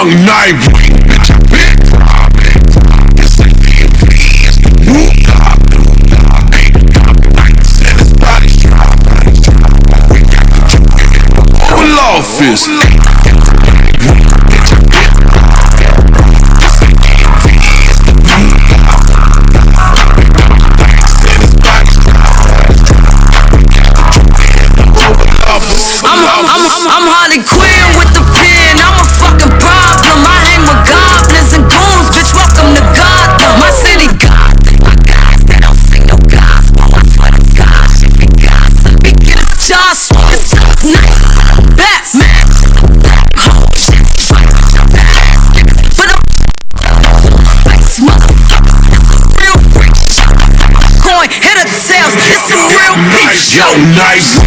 Young Nightwing, bitch, I been robbing. This ain't DMV, it's the new God. Ain't nights and his body's dropping. We got the juke in the Oval Office. Bitch, I been robbing. This ain't DMV, it's the new God. Nights and his body's dropping. I'm Harley Quinn with the pen. I'm a fucking problem. I hang with goblins and goons. Bitch, welcome to Gotham. My city Gotham. My guys, they don't sing no gospel. I'm for the gosh. If we gossip, we get a toss. It's just nice. Batman. Oh shit. For the face motherfuckers. It's a real freak. Coin, hit up the sales. It's a real beast. Yo, nice.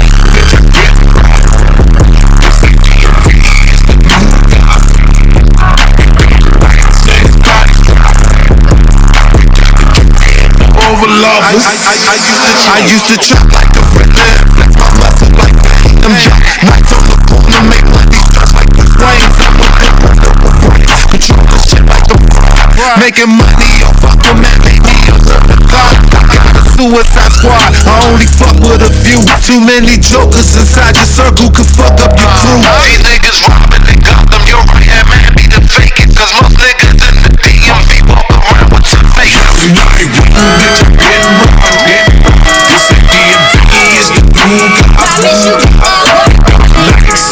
I used to trap like a friend, flex my muscle like them jump. Nights on the corner, make money stars like the flames. I'm a control the shit like the grind. Making money off of the man, baby, I'm the God. I got a suicide squad, I only fuck with a few. Too many jokers inside your circle could fuck up your crew. These niggas robbing and got them, your right hand man be the fakest. Cause most niggas in the DMV walk around with your face.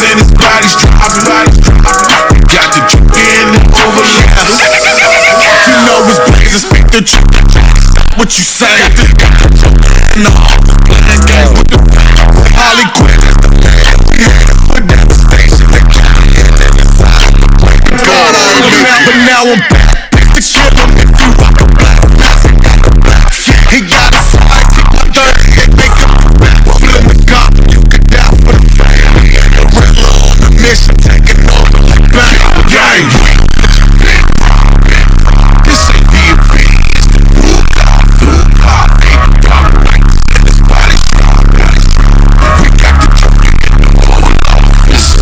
And his body's dropping. Got the juke in the Oval Office. You know his plays speak the truth. What you say? And the office playing games with the Harley Quinn is the man. We had it for devastation. The county and then inside the plane. God only, but now I'm back. Pick the shit up if you rock a black. Nothing got a black. He got a side, kick my third hit, make him back. Feeling the gun, you could die for the family. And the riddle on the mission, taking over like bang. Gang, this ain't DMV, it's the new God. Ain't got nights and his body's dropping. We got the juke in the Oval Office.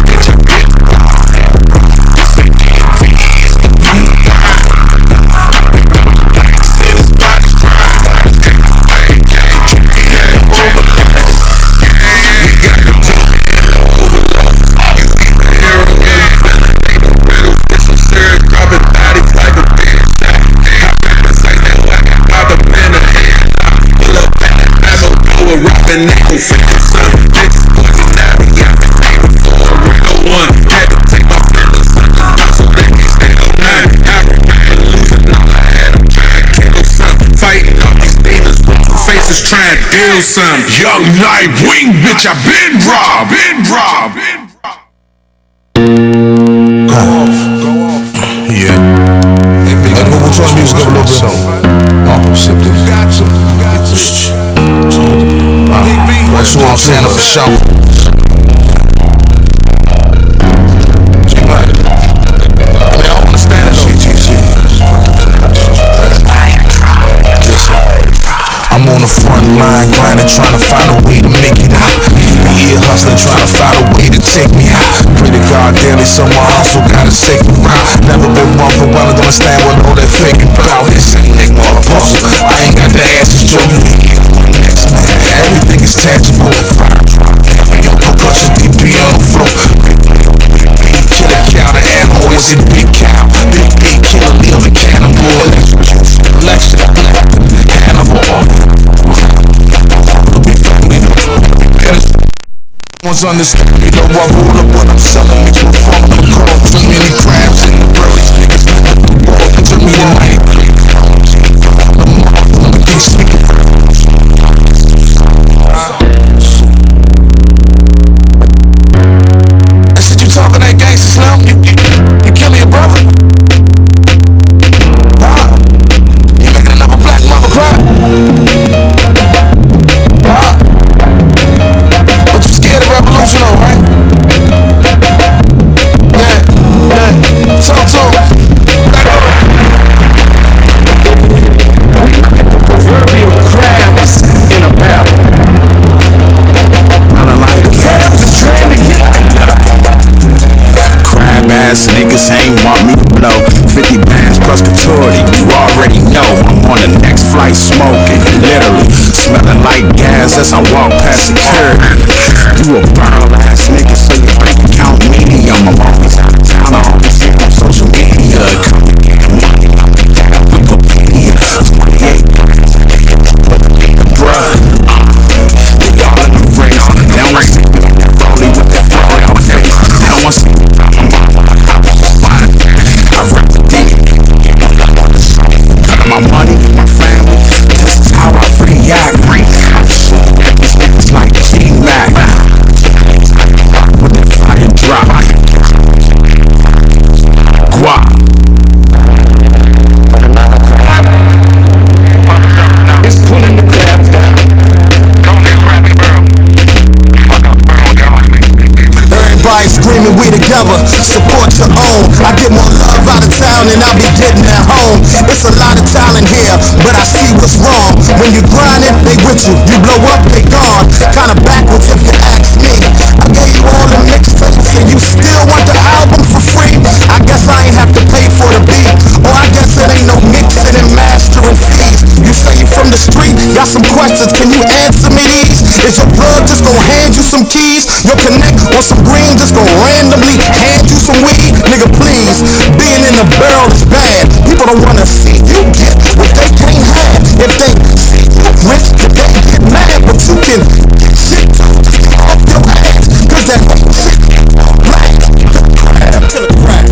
Bitch, I been robbing. This ain't DMV, it's the new God. Nights and his body's dropping. Robbing niggas, son, bitches, poison out, yeah, they were for a real one. Had to take my feelings, so they can stay on nine. I remember losing all I had, I'm trying to kill something. Fighting all these demons with two faces, trying to deal some. Young Nightwing, bitch, I been robbed. Go off. Yeah. Hey, what song music up a little bit on? Oh, sip this. That's what I'm saying, for sure. I wanna stand up. I'm on the front line, grinding, trying to find a way to make it out. Yeah, hustling, trying to find a way to take me out. Pray to God daily, so my hustle gotta take me out. Never been one for well, gonna stand with all that faking power. This ain't no puzzle. I ain't got the answers, Joe. Everything is tangible. Your concussion, DP on the floor. Killer cow, the animal is it big cow. Big killer, live a cannibal. Lecture, cannibal. Once understand me, though I roll up what I'm selling. Mixed with funk, caught too many crabs in the birds. Niggas walk to me tonight. I said you talking that gangsta slam? You kill me a brother? Huh? You making another black mother cry? Huh? But you scared of revolution, though, right? Yeah. Talk to him. blow. 50 bands plus couture, you already know. I'm on the next flight smoking, literally smelling like gas as I walk past security. You a barrel ass nigga, so you bank account medium. I'm always out of town, I always see on social media. Money, Wikipedia, 28 bruh. Y'all in the race, they don't see me on that rollie with that fro in my face. They don't want to see me around my mama like I was fine. I rap the D, my money, my family, this is how I free act. I'm shooting these niggas like G-Mac. With the fire drop, guap. It's pulling the crabs down. Everybody screaming, we together, support your own. I get more love out of town than I be getting at home. It's a lot of talent here, but I see what's wrong. When you grind it, they with you. You blow up, they gone. Kinda backwards if you ask me. I gave you all the mixtapes and you still want the album for free. I guess I ain't have to pay for the beat, or I guess it ain't no mixing and mastering fees. You say you from the street, got some questions, can you answer me these? Is your plug just gonna hand you some keys? Your connect on some green just gonna randomly hand you some weed? Nigga, please, being in the barrel is bad. People don't wanna see you get what they can't have. If they see you rich, they get mad, but you can get shit off your ass, cause that shit black to the crack.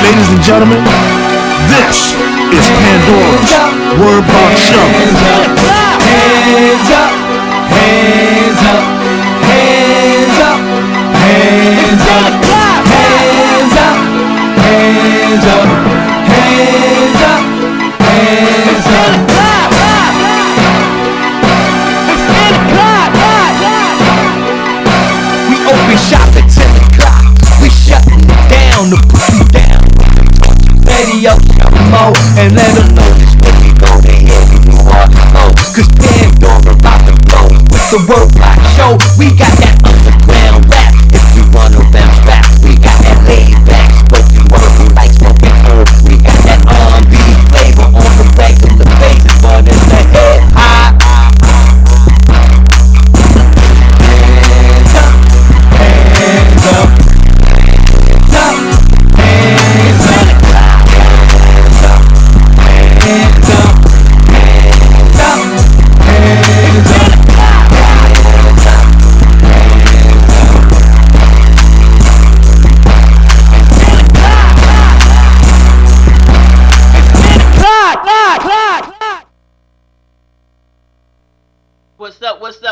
Ladies and gentlemen, this is Pandora's Word Box Show. Hands up, hands up, hands up, hands up, hands up, hands up, hands up, hands up, hands up. We open shop at 10 o'clock. We shutting it down to put you down. Radio, mo, and let them know this when we go to hear you are low. Cause Pandora about to blow with the Word Box Show. We got that underground rap. If you wanna bounce back, we got that laid back. Spoken word, we like smoking herb. We got that R&B flavor on the regular basis, but in the head high. Hands up, hands up, hands up, hands up. Hands up, hands up, hands up, hands up,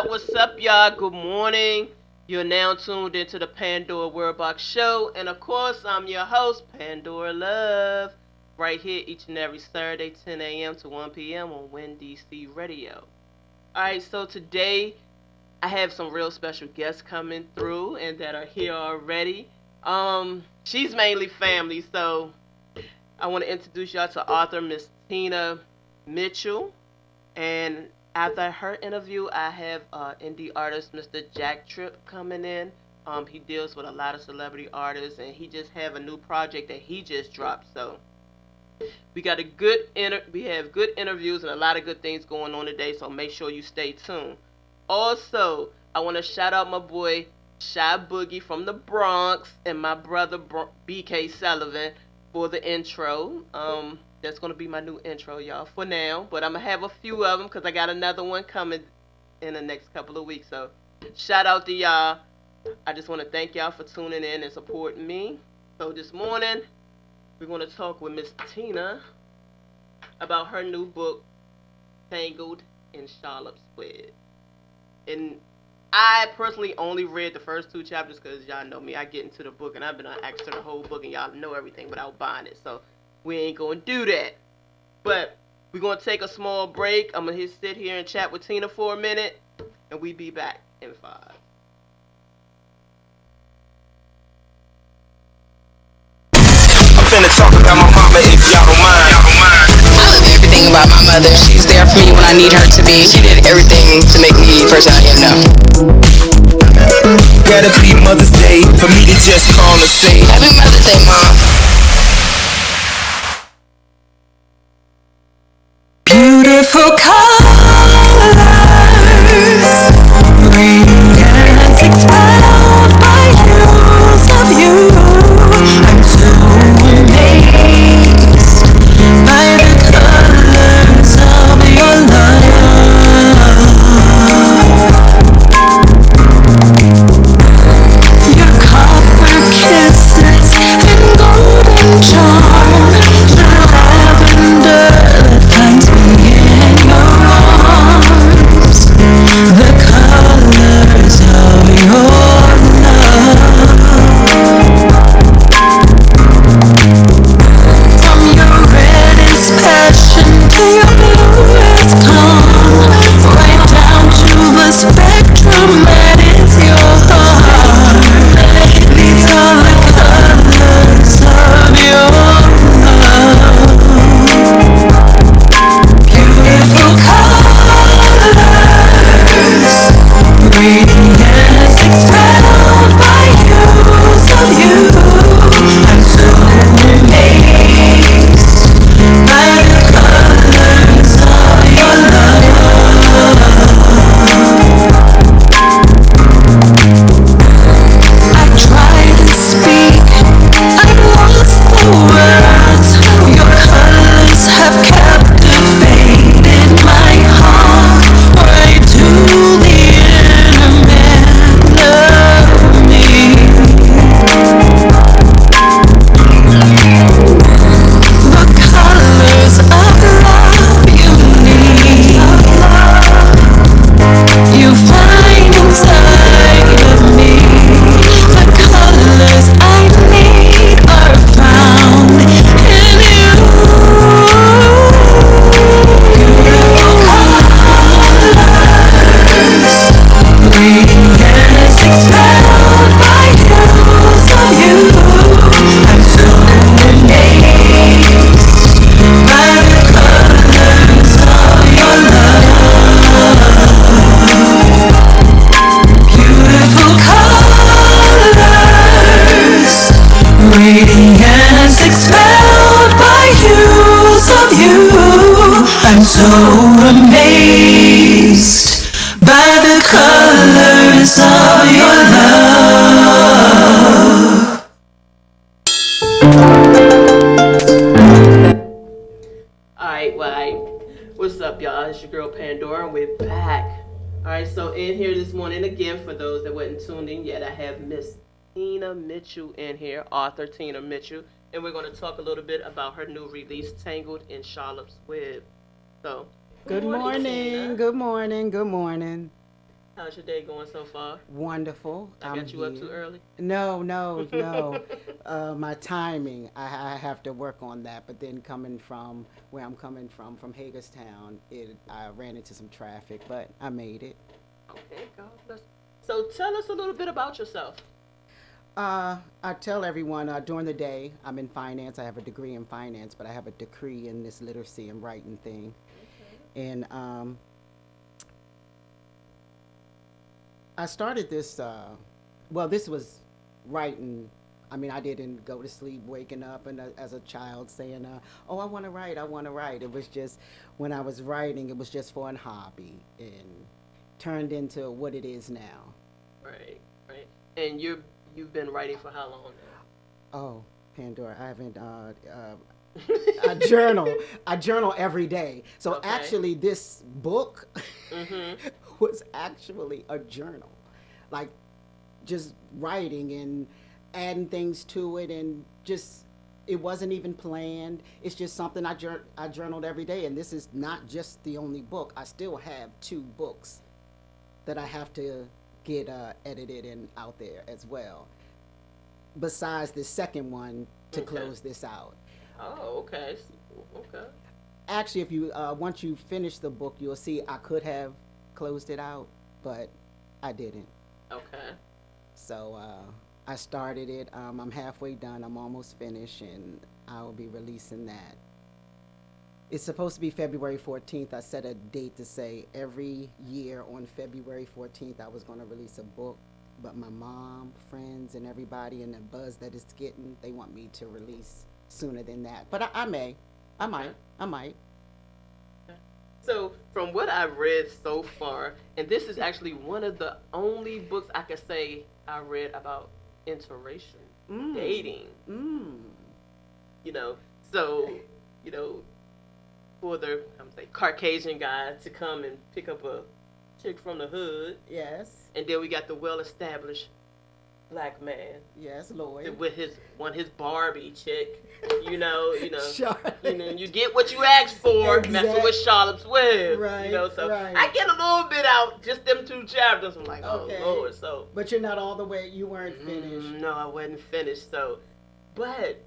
What's up, y'all? Good morning. You're now tuned into the Pandora Word Box Show, and of course, I'm your host, Pandora Love, right here each and every Saturday, 10 a.m. to 1 p.m. on WinDC Radio. Alright, so today I have some real special guests coming through and that are here already. She's mainly family, so I want to introduce y'all to author Miss Tina Mitchell and After her interview, I have indie artist Mr. Jack Tripp coming in. He deals with a lot of celebrity artists, and he just have a new project that he just dropped. So we have good interviews and a lot of good things going on today. So make sure you stay tuned. Also, I want to shout out my boy Shy Boogie from the Bronx and my brother BK Sullivan for the intro. That's gonna be my new intro, y'all, for now. But I'm gonna have a few of them because I got another one coming in the next couple of weeks. So, shout out to y'all. I just want to thank y'all for tuning in and supporting me. So this morning we're gonna talk with Miss Tina about her new book, Tangled in Charlotte's Web. And I personally only read the first two chapters because y'all know me. I get into the book and I've been on access to the whole book and y'all know everything without buying it. So we ain't gonna do that. But we're gonna take a small break. I'm gonna sit here and chat with Tina for a minute, and we be back in 5. I'm finna talk about my mama if y'all don't mind. I love everything about my mother. She's there for me when I need her to be. She did everything to make me the person I am now. Gotta be Mother's Day for me to just call and say Happy Mother's Day, Mom. Beautiful colors, radiance expelled by hues of you. I'm so amazed by the colors of your love. Your copper kisses and golden charm, the lavender that finds me in your arms, the colors of your love. From your reddest passion to your bluest calm, right down to the spectrum that is your heart. These are the colors of your love. Beautiful colors, radiance expelled by hues of you. I'm so amazed by the colors of your love. I try to speak, I've lost the words. Your colors have captivated my heart, right to the inner man of me. The colors of love you need, you find inside of me. The colors I need are found in you. Beautiful colors, radiance expelled by hues of you. I'm so amazed by the colors of your love. Beautiful colors, radiance expelled by hues of you. I'm so amazed by the colors of your love. Alright. What's up, y'all? It's your girl Pandora, and we're back. Alright, so in here this morning, again, for those that wasn't tuned in yet, I have Miss Tina Mitchell in here, author Tina Mitchell, and we're going to talk a little bit about her new release, Tangled in Charlotte's Web. So, Good morning, Tina. good morning, good morning. How's your day going so far? Wonderful. I got you up too early? No. My timing, I have to work on that. But then coming from where I'm coming from Hagerstown, I ran into some traffic, but I made it. Okay, God bless. So tell us a little bit about yourself. I tell everyone during the day I'm in finance. I have a degree in finance, but I have a degree in this literacy and writing thing. And I started this. Well, this was writing. I mean, I didn't go to sleep waking up and as a child saying, "Oh, I want to write. I want to write." It was just when I was writing, it was just for a hobby and turned into what it is now. Right, right. And you've been writing for how long now? Oh, Pandora, I haven't. I journal. I journal every day. So Okay. actually, this book Mhm. was actually a journal, like just writing and adding things to it, and just it wasn't even planned. It's just something I journaled every day, and this is not just the only book. I still have 2 books that I have to get edited and out there as well. Besides the second one to Okay. close this out. Oh, okay. Okay. Actually, if you once you finish the book, you'll see I could have closed it out, but I didn't. Okay. So I started it. I'm halfway done. I'm almost finished, and I'll be releasing that. It's supposed to be February 14th. I set a date to say every year on February 14th I was going to release a book. But my mom, friends, and everybody, and the buzz that it's getting, they want me to release sooner than that. But I may. I might. So, from what I've read so far, and this is actually one of the only books I could say I read about interracial dating. You know, so, you know, for the Caucasian guy to come and pick up a chick from the hood, Yes. and then we got the well-established black man Yes, Lloyd. with his Barbie chick. You know, Charlotte. you get what you asked for, messing Exact- with Charlotte's Web. Right, You know, so right. I get a little bit out, just them 2 chapters. I'm like, oh Okay. Lord, so But you're not all the way. You weren't finished. no, I wasn't finished. So, but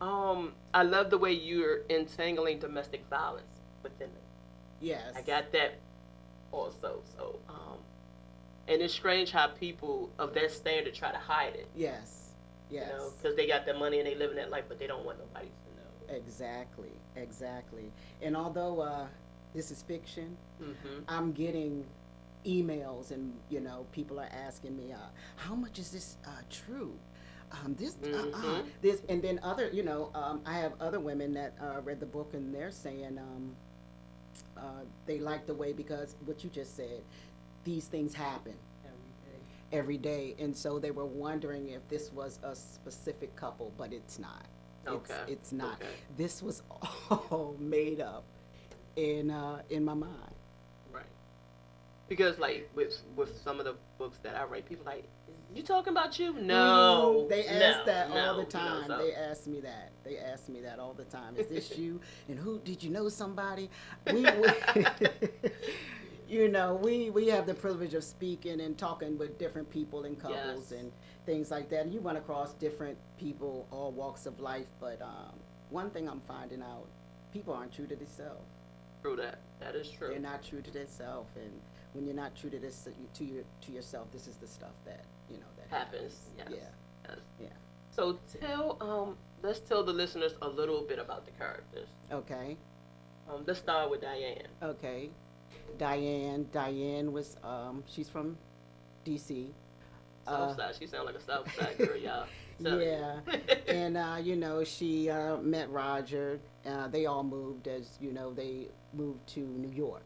I love the way you're entangling domestic violence within it. Yes. I got that also. So, and it's strange how people of that standard try to hide it. Yes. Yes. You know, because they got their money and they living that life, but they don't want nobody to know. Exactly. Exactly. And although this is fiction, Mm-hmm. I'm getting emails, and people are asking me, how much is this true? This, and then other, I have other women that read the book, and they're saying they like the way, because what you just said, these things happen every day, and so they were wondering if this was a specific couple, but it's not. Okay. It's not. Okay. This was all made up in my mind. Right. Because like with some of the books that I write, people like, you talking about you? No. They ask that no, all the time. so- They ask me that. They ask me that all the time. Is this you? And who did you know somebody? We we have the privilege of speaking and talking with different people and couples Yes. and things like that. And you run across different people, all walks of life. But one thing I'm finding out, people aren't true to themselves. True that. That is true. They're not true to themselves, and when you're not true to this to yourself, this is the stuff that that Happens. Yes. Yeah. Yes. Yeah. So let's tell the listeners a little bit about the characters. Okay. Let's start with Diane. Okay. Diane was she's from DC. Southside. She sounds like a Southside girl, y'all. Tell me. Yeah. And she met Roger. They all moved, as they moved to New York.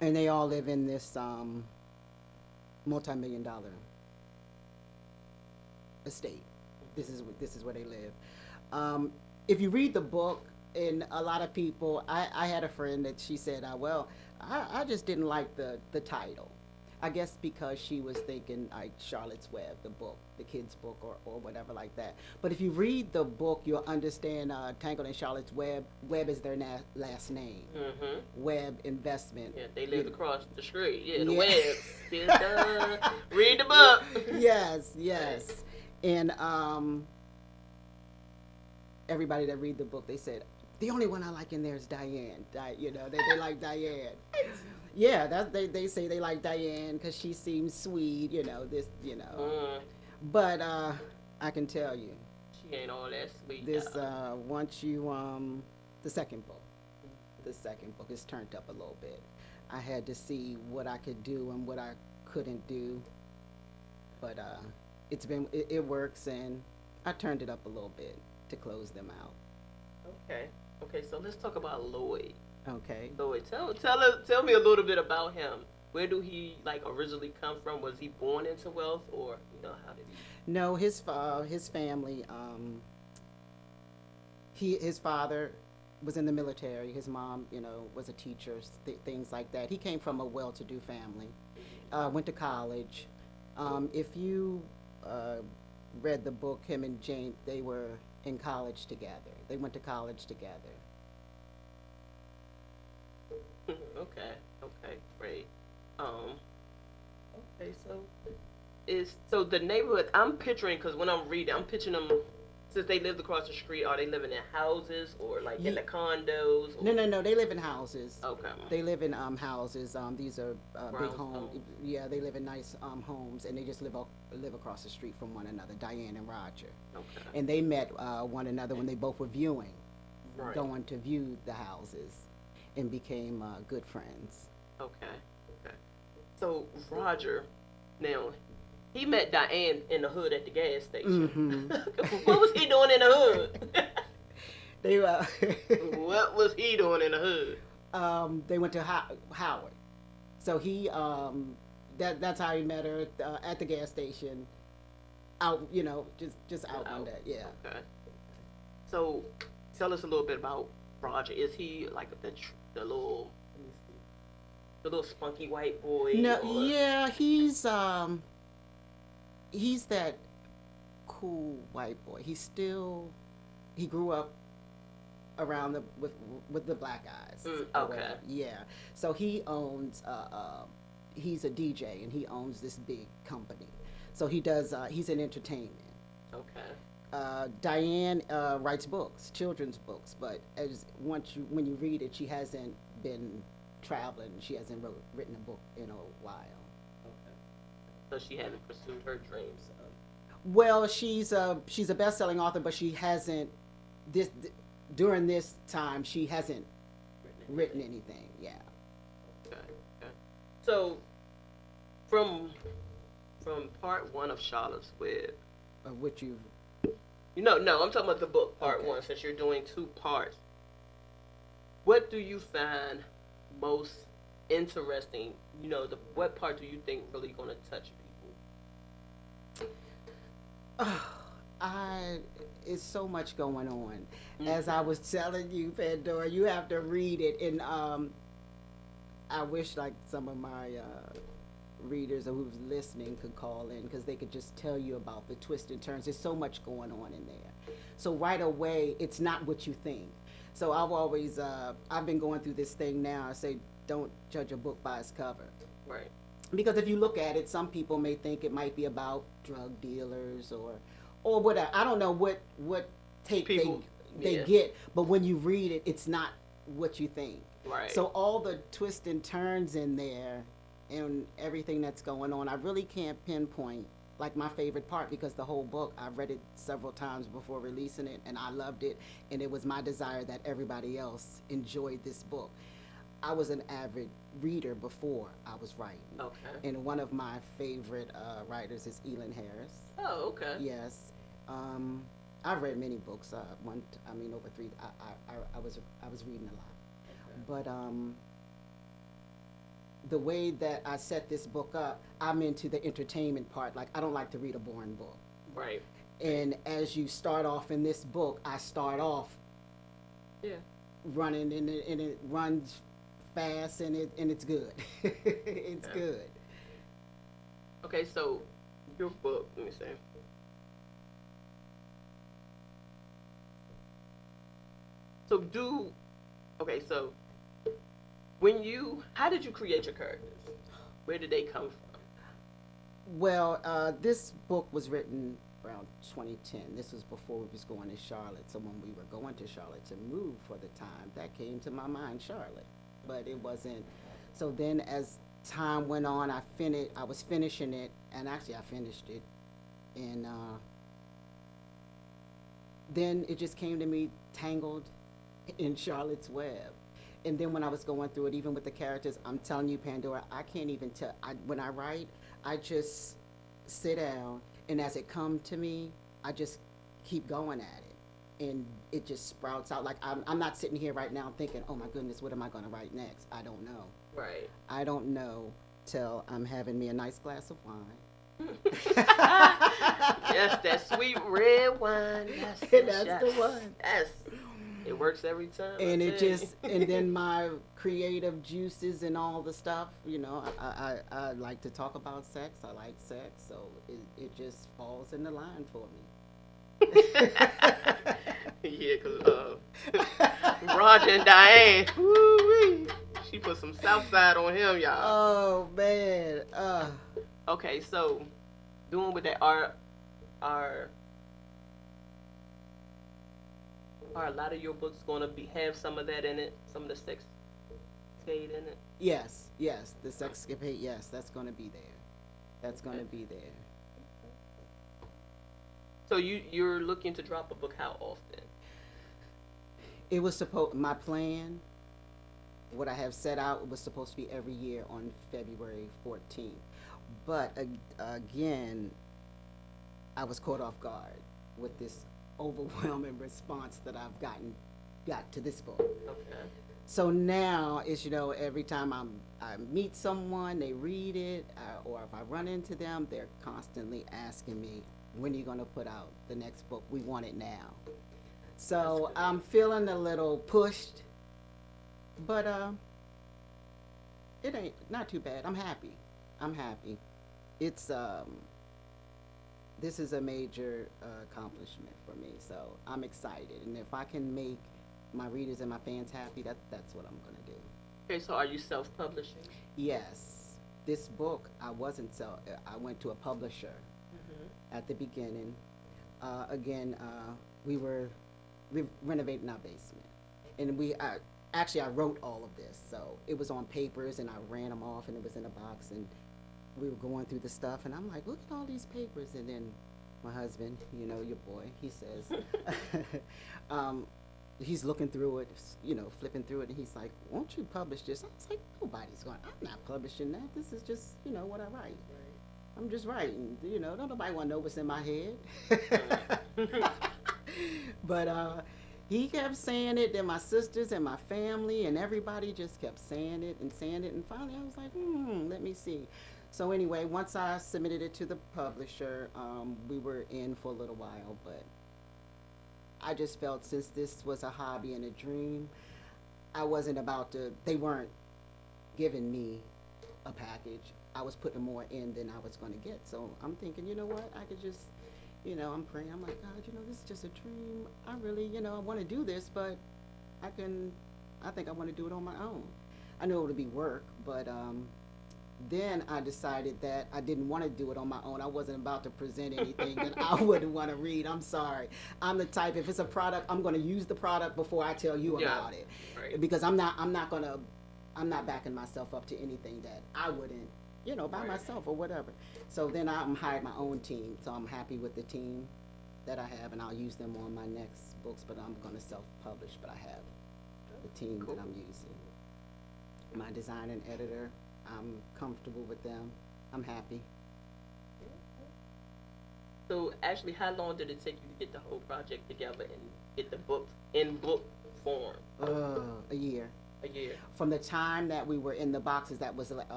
And they all live in this multi-million-dollar estate. This is where they live. If you read the book, and a lot of people, I had a friend that she said, I just didn't like the title. I guess because she was thinking like Charlotte's Web, the book, the kids' book, or whatever like that. But if you read the book, you'll understand Tangled in Charlotte's Web. Web is their last name. Mm-hmm. Web Investment. Yeah, they lived across the street. Yeah, the Yeah. Webs. Read the book. Yes. And everybody that read the book, they said, the only one I like in there is Diane. They like Diane. Yeah, they say they like Diane because she seems sweet, But I can tell you, She ain't all that sweet. this y'all. once you the second book is turned up a little bit. I had to see what I could do and what I couldn't do. But it works, and I turned it up a little bit to close them out. Okay. Okay, so let's talk about Lloyd. Okay. Lloyd, tell me a little bit about him. Where do he like originally come from? Was he born into wealth, or how did he? No, his family. His father was in the military. His mom, was a teacher, things like that. He came from a well-to-do family. Went to college. If you read the book, him and Jane, they were in college together. They went to college together. Okay. Okay. Great. Okay. So the neighborhood I'm picturing, because when I'm reading, I'm picturing them. Since they lived across the street, are they living in houses or like in the condos? Or? No. They live in houses. Okay. They live in houses. These are big homes. Homes. Yeah, they live in nice homes, and they just live across the street from one another, Diane and Roger. Okay. And they met one another when they both were viewing, Right. going to view the houses, and became good friends. Okay. Okay. So Roger, now he met Diane in the hood at the gas station. Mm-hmm. What was he doing in the hood? They What was he doing in the hood? they went to Howard, so he that's how he met her at the gas station. Out, just out one day. Yeah. Okay. So tell us a little bit about Roger. Is he like the little, let me see, the little spunky white boy? No, or- yeah, he's that cool white boy. He grew up around with the black guys. or okay. whatever. Yeah. So he owns he's a DJ, and he owns this big company. So he does he's in entertainment. Okay. Diane writes books, children's books, but when you read it, she hasn't been traveling. She hasn't written a book in a while. Okay. So she hadn't pursued her dreams. Well, she's a best-selling author, but she hasn't during this time she hasn't written anything. Yeah. Okay. Okay. So from part one of Charlotte's Web. Which you. No, I'm talking about the book part Okay. one. Since you're doing two parts, what do you find most interesting? What part do you think really gonna touch people? It's so much going on. As I was telling you, Pandora, you have to read it, and I wish like some of my readers or who's listening could call in, because they could just tell you about the twists and turns. There's so much going on in there. So right away, it's not what you think. So I've been going through this thing now. I say, don't judge a book by its cover. Right. Because if you look at it, some people may think it might be about drug dealers or whatever. I don't know what take People, they yeah. get, but when you read it, it's not what you think. Right. So all the twists and turns in there and everything that's going on, I really can't pinpoint like my favorite part, because the whole book, I've read it several times before releasing it, and I loved it, and it was my desire that everybody else enjoyed this book. I was an avid reader before I was writing. Okay. And one of my favorite writers is Elin Harris. Oh, okay. Yes. I've read many books. Over three. I was reading a lot. But the way that I set this book up, I'm into the entertainment part. Like, I don't like to read a boring book. Right. And as you start off in this book, I start off running, and it runs fast, and it's good. It's good. Okay, so your book, let me see. So how did you create your characters? Where did they come from? Well, this book was written around 2010. This was before we was going to Charlotte. So when we were going to Charlotte to move for the time, that came to my mind, Charlotte. But it wasn't. So then as time went on, I was finishing it, and actually I finished it. And then it just came to me, tangled in Charlotte's Web. And then when I was going through it, even with the characters, I'm telling you, Pandora, I can't even tell. When I write, I just sit down, and as it comes to me, I just keep going at it, and it just sprouts out. Like I'm not sitting here right now thinking, oh my goodness, what am I going to write next? I don't know. Right. I don't know till I'm having me a nice glass of wine. Yes, that sweet red wine. Yes, That's the one. Yes. It works every time. And it just, and then my creative juices and all the stuff, you know, I like to talk about sex. I like sex, so it just falls in the line for me. Yeah, because Roger and Diane, woo-wee, she put some south side on him, y'all. Oh, man. Okay, so doing with that, are a lot of your books going to have some of that in it, some of the sex scade in it? Yes, the sexcapade, yes, that's going to be there. That's going to be there. So you're looking to drop a book how often? It was my plan, what I have set out, it was supposed to be every year on February 14th. But again, I was caught off guard with this overwhelming response that I've got to this book. Okay. So now it's, you know, every time I meet someone, they read it, or if I run into them, they're constantly asking me, when are you going to put out the next book? We want it now. So I'm feeling a little pushed, but it ain't not too bad. I'm happy. It's this is a major accomplishment for me, so I'm excited. And if I can make my readers and my fans happy, that's what I'm gonna do. Okay, so are you self-publishing? Yes, this book I went to a publisher at the beginning. We were renovating our basement, and I wrote all of this, so it was on papers, and I ran them off, and it was in a box, and we were going through the stuff, and I'm like, look at all these papers. And then my husband, you know, your boy, he says, he's looking through it, you know, flipping through it, and he's like, won't you publish this? I was like, I'm not publishing that. This is just, you know, what I write. I'm just writing, you know, don't nobody want to know what's in my head. But he kept saying it, then my sisters and my family and everybody just kept saying it, and finally I was like, let me see. So anyway, once I submitted it to the publisher, we were in for a little while, but I just felt, since this was a hobby and a dream, I wasn't about to, they weren't giving me a package. I was putting more in than I was going to get. So I'm thinking, you know what, I could just, you know, I'm praying. I'm like, God, you know, this is just a dream. I really, you know, I want to do this, but I think I want to do it on my own. I know it would be work, but then I decided that I didn't want to do it on my own. I wasn't about to present anything that I wouldn't want to read. I'm sorry. I'm the type, if it's a product, I'm going to use the product before I tell you about it. Right. Because I'm not backing myself up to anything that I wouldn't, you know, by myself or whatever. So then I'm hired my own team. So I'm happy with the team that I have, and I'll use them on my next books, but I'm going to self-publish, but I have the team that I'm using. My designer and editor, I'm comfortable with them. I'm happy. So actually, how long did it take you to get the whole project together and get the book in book form? A year. A year. From the time that we were in the boxes, that was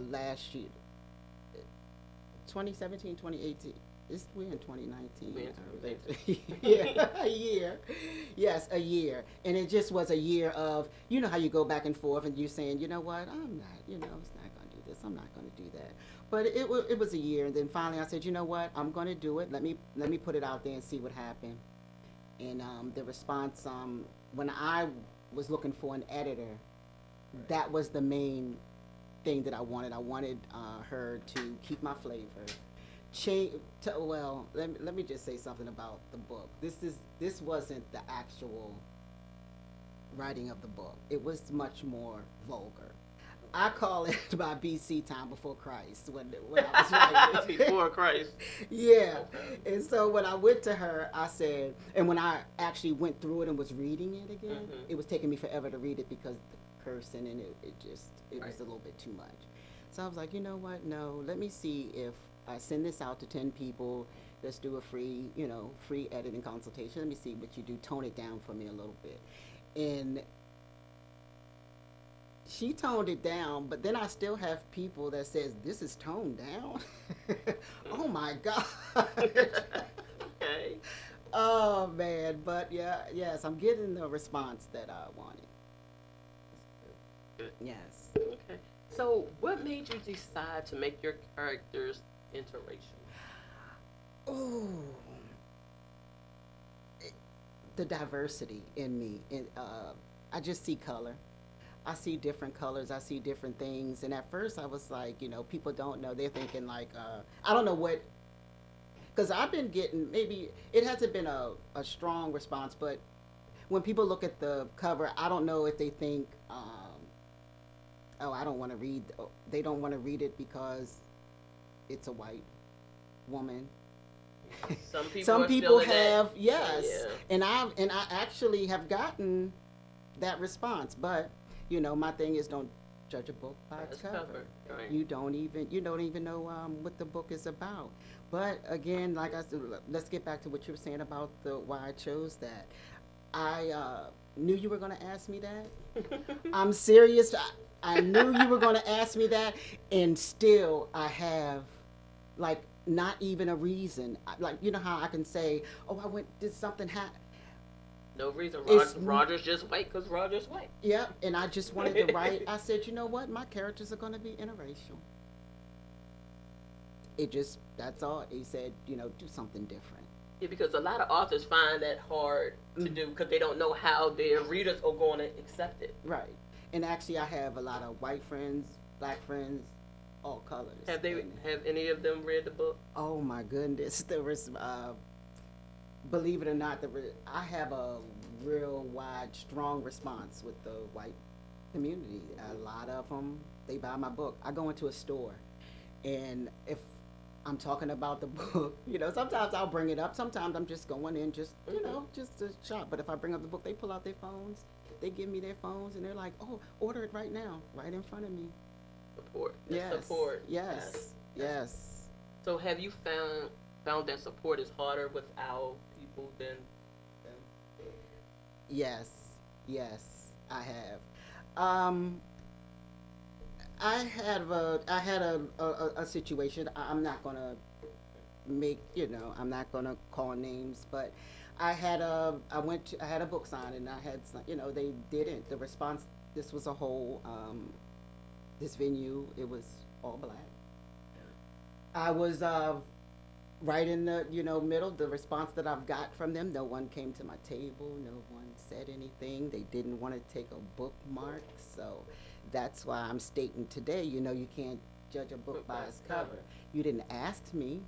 last year. 2017, 2018. We're in 2019. Yeah, a year. Yes, a year. And it just was a year of, you know how you go back and forth and you're saying, you know what, I'm not, you know, it's not going to do this. I'm not going to do that. But it was a year. And then finally I said, you know what, I'm going to do it. Let me put it out there and see what happened. And the response, when I was looking for an editor, that was the main thing that I wanted. I wanted her to keep my flavor. Let me just say something about the book. This wasn't the actual writing of the book. It was much more vulgar. I call it my BC time before Christ, when I was writing. Before Christ. Yeah. Okay. And so when I went to her, I said, and when I actually went through it and was reading it again, it was taking me forever to read it because person, and it Right. was a little bit too much. So I was like, you know what? No, let me see if I send this out to 10 people. Let's do a free, free editing consultation. Let me see what you do. Tone it down for me a little bit. And she toned it down, but then I still have people that says this is toned down. Oh my God. Okay. Oh man, but yeah, yes, I'm getting the response that I wanted. Good. Yes. Okay. So, what made you decide to make your characters interracial? Ooh. The diversity in me. I just see color. I see different colors. I see different things. And at first, I was like, people don't know. They're thinking like, I don't know what. Because I've been getting, maybe it hasn't been a strong response, but when people look at the cover, I don't know if they think, oh, I don't want to read. They don't want to read it because it's a white woman. Some people, Some are people feeling have, that. yes, Yeah. and I actually have gotten that response. But my thing is, don't judge a book by its cover. Right. You don't even know what the book is about. But again, like I said, let's get back to what you were saying about why I chose that. I knew you were going to ask me that. I'm serious. I knew you were going to ask me that, and still I have like not even a reason. Like, how I can say, oh, did something happen? No reason. It's- Roger's just white because Roger's white. Yeah, and I just wanted to write. I said, you know what? My characters are going to be interracial. That's all. He said, do something different. Yeah, because a lot of authors find that hard to do because they don't know how their readers are going to accept it. Right. And actually, I have a lot of white friends, black friends, all colors. Have And, any of them read the book? oh my goodness, there was, believe it or not, I have a real wide, strong response with the white community. A lot of them, they buy my book. I go into a store, and if I'm talking about the book, sometimes I'll bring it up. Sometimes I'm just going in just to shop. But if I bring up the book, they pull out their phones. They give me their phones, and they're like, "Oh, order it right now, right in front of me." Support. Yes. Support. Yes. Yes. So have you found that support is harder without people than Yes. Yes. I have. I had a situation. I'm not gonna I'm not gonna call names, but I had a book sign, and I had they didn't the response. This was a whole this venue. It was all black. I was right in the middle. The response that I've got from them, no one came to my table, no one said anything. They didn't want to take a bookmark, so that's why I'm stating today, you can't judge a book by its cover. You didn't ask me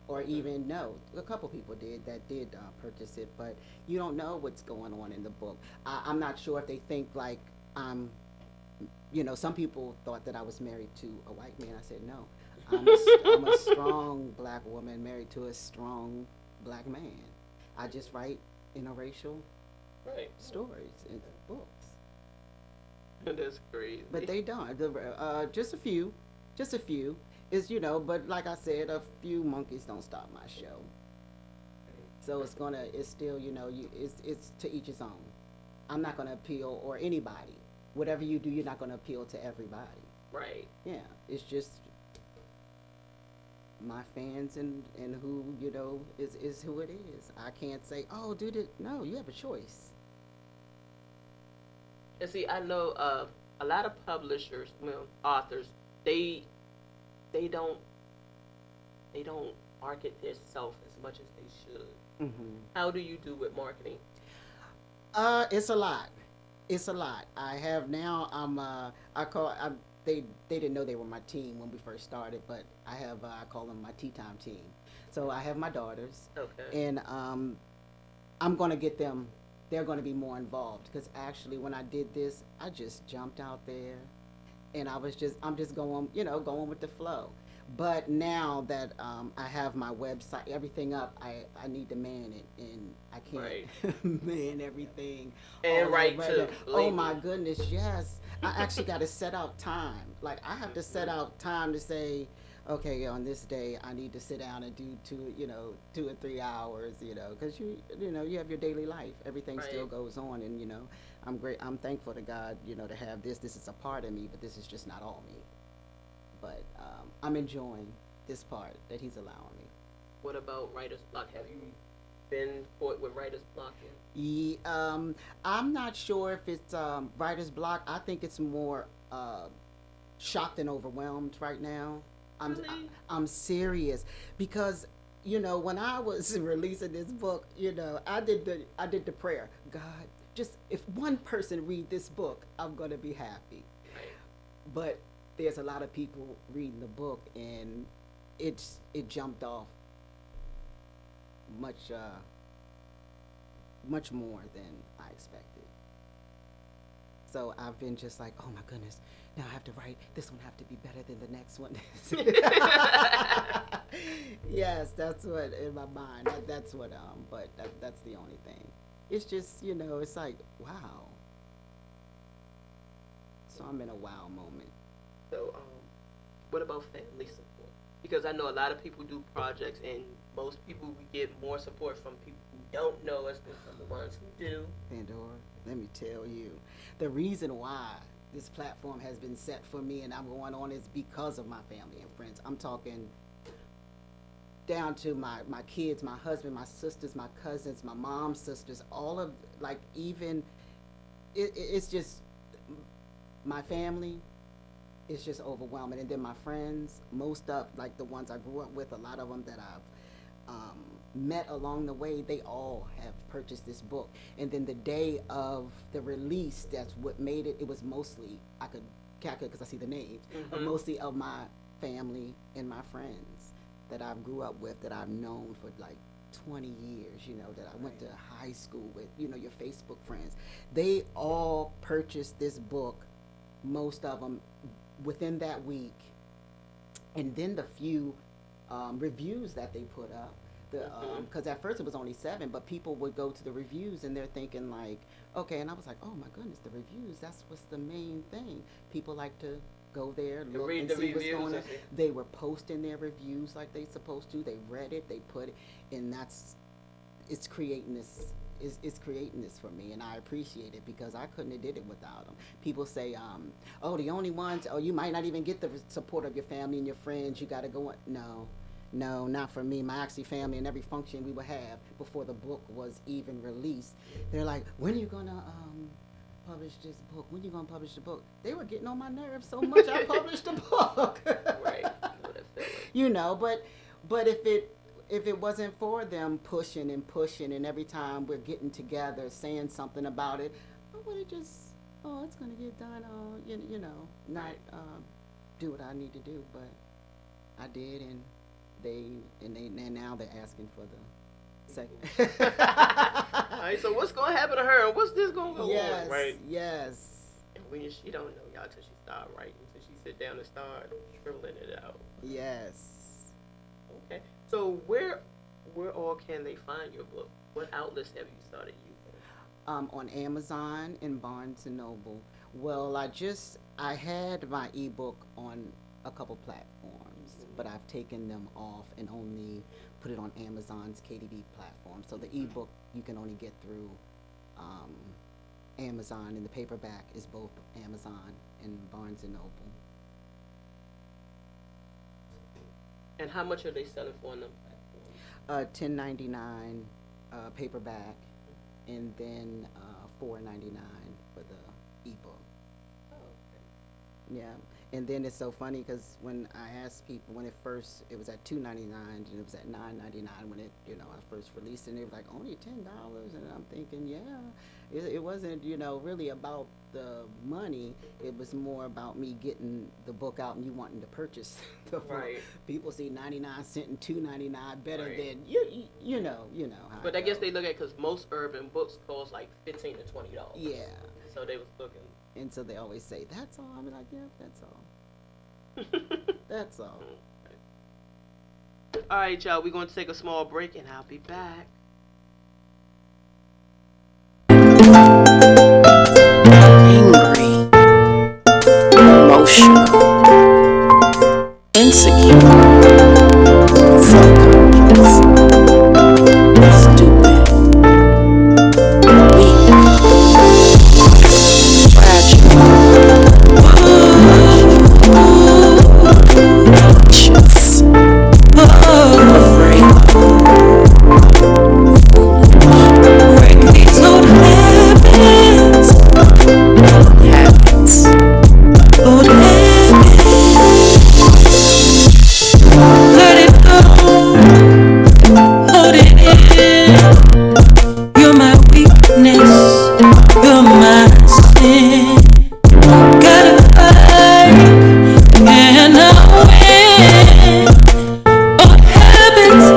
or even know. A couple people did purchase it, but you don't know what's going on in the book. I'm not sure if they think like some people thought that I was married to a white man. I said, no, I'm a strong black woman married to a strong black man. I just write interracial stories in books. That's crazy. But they don't. Just a few is But like I said, a few monkeys don't stop my show. So it's still it's to each his own. I'm not gonna appeal or anybody. Whatever you do, you're not gonna appeal to everybody. Right. Yeah, it's just my fans and who is who it is. I can't say, oh, dude, no, you have a choice. And see, I know a lot of publishers, authors, they don't market themselves as much as they should. Mm-hmm. How do you do with marketing? It's a lot. It's a lot. I have now. They didn't know they were my team when we first started, but I call them my tea time team. So I have my daughters. Okay. And I'm gonna get them. They're going to be more involved because actually when I did this, I just jumped out there, and I'm just going with the flow. But now that I have my website, everything up, I need to man it, and I can't man everything. And all write right too. now. Oh my goodness, yes. I actually got to set out time. Like I have to set out time to say, okay, on this day I need to sit down and do 2 or 3 hours, because you have your daily life. Everything still Right. goes on, and I'm thankful to God, to have this. This is a part of me, but this is just not all me. But I'm enjoying this part that He's allowing me. What about writer's block? Have you been caught with writer's block yet? I'm not sure if it's writer's block. I think it's more shocked and overwhelmed right now. Really? I'm serious because when I was releasing this book, I did the prayer. God, just if one person read this book, I'm gonna be happy. Right. But there's a lot of people reading the book, and it jumped off much much more than I expected. So I've been just like, oh my goodness, now I have to write, this one have to be better than the next one. Yes, that's what in my mind. That's what but that's the only thing. It's just, it's like, wow. So I'm in a wow moment. So, what about family support? Because I know a lot of people do projects, and most people we get more support from people who don't know us than from the ones who do. Pandora, let me tell you, the reason why this platform has been set for me and I'm going on is because of my family and friends. I'm talking down to my kids, my husband, my sisters, my cousins, my mom's sisters, all of, like, even, it's just, my family, it's just overwhelming. And then my friends, most of, like, the ones I grew up with, a lot of them that I've met along the way, they all have purchased this book. And then the day of the release, that's what made it. It was mostly, I could calculate because I see the names, but mostly of my family and my friends that I grew up with, that I've known for like 20 years, that I went to high school with, your Facebook friends. They all purchased this book, most of them within that week. And then the few reviews that they put up, because at first it was only 7, but people would go to the reviews and they're thinking like, okay, and I was like, oh my goodness, the reviews, that's what's the main thing. People like to go there, look read and the see what's reviews, going on. I see. They were posting their reviews like they supposed to. They read it, they put it, and it's creating this for me, and I appreciate it because I couldn't have did it without them. People say, oh, the only ones, you might not even get the support of your family and your friends. You got to go on. No, not for me. My actually family, and every function we would have before the book was even released, they're like, when are you gonna publish this book? When you gonna publish the book? They were getting on my nerves so much. I published the book. Right. But if it wasn't for them pushing and every time we're getting together saying something about it, I would have just, it's gonna get done. Not do what I need to do, but I did, and now they're asking for the second. All right, so what's gonna happen to her, and what's this gonna go on, right? Yes. And she don't know y'all till she start writing, till she sit down and start scribbling it out. Yes. Okay. So where all can they find your book? What outlets have you started using? On Amazon and Barnes and Noble. Well, I had my ebook on a couple platforms, but I've taken them off and only put it on Amazon's KDB platform. So the ebook you can only get through Amazon, and the paperback is both Amazon and Barnes and Noble. And how much are they selling for on them platforms? $10.99 paperback, and then $4.99 for the ebook. Oh, okay. Yeah, and then it's so funny because when I asked people, when it was at $2.99 and it was at $9.99 when I first released it, and they were like, only $10, and I'm thinking, yeah, it wasn't really about the money. It was more about me getting the book out and you wanting to purchase the book. Right. People see 99 cents and $2.99 better Right. than you know how. But it I guess go. they look at, because most urban books cost like $15 to $20. Yeah, So they was looking. and so they always say, that's all. I'm like, yeah, that's all. That's all. All right, y'all. We're going to take a small break, and I'll be back. Angry. insecure, self-conscious, stupid, weak, fragile, anxious, afraid, break these old habits, old habits. Let it go, hold it in. You're my weakness, you're my sin. Gotta fight, and I'll win. Old habits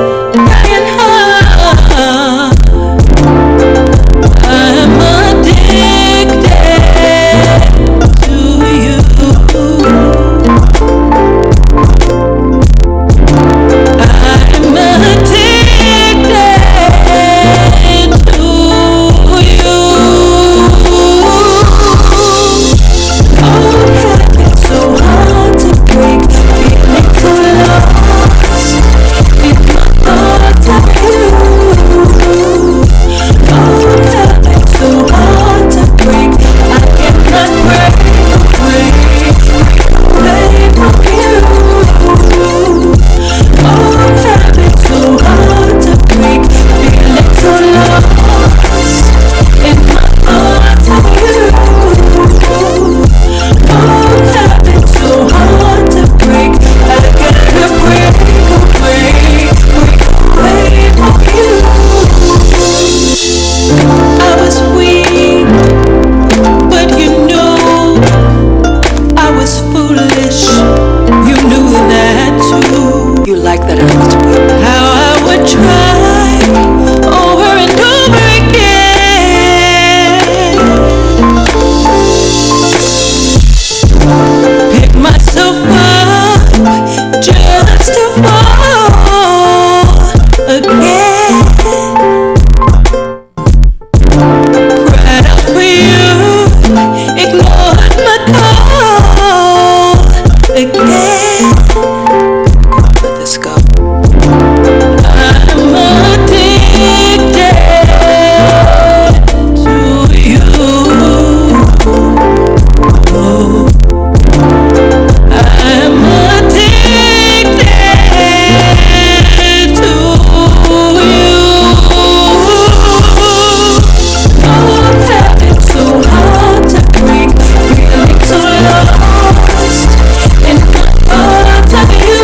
dying hard. I'm addicted to you. I'm addicted to you. Old habits so hard to break, feeling so lost in my thoughts of you. Old habits so hard to break, I cannot break away from you. Old habits so hard to break, feeling so lost in my thoughts of you. Old habits so hard to break, I gotta break away from you. I was weak, but you knew I was foolish. You knew that too. You like that I was weak. How I would try over and over again. Pick myself up just to fall again. Cried out for you, ignored my call again. Let this go. I'm addicted to you. I'm addicted to you. Old habits so hard to break, feeling so lost in my thoughts of you.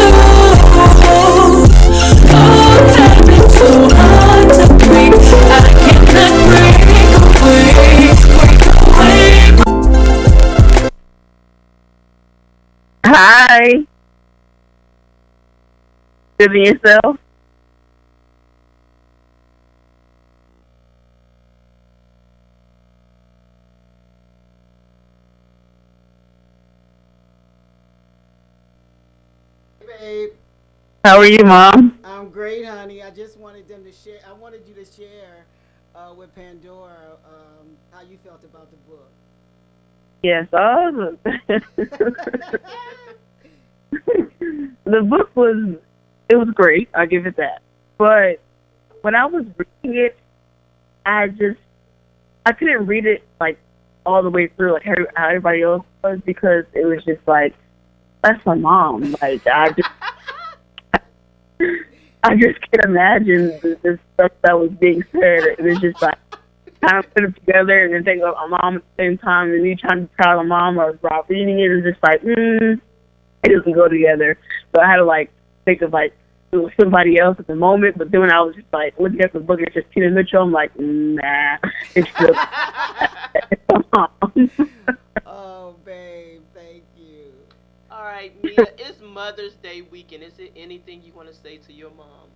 Old habits so hard to break, I cannot break away. Hi. Good in yourself? Babe, How are you, Mom? I'm great, honey. I just wanted them to share. I wanted you to share with Pandora how you felt about the book. Yes, the book was great. I'll give it that. But when I was reading it, I couldn't read it like all the way through like how everybody else was, because it was just like, that's my mom. Like I just can't imagine the stuff that was being said. It was just like kind of put it together and then think of my mom at the same time, and me trying to be proud of my mom or Rob reading it is just like, it doesn't go together. So I had to like think of like it was somebody else at the moment, but then when I was just like looking at the book, it's just Tina Mitchell. I'm like, nah, it's just it's my mom. Oh, babe, thank you. All right, Mia, it's Mother's Day weekend. Is there anything you want to say to your mom?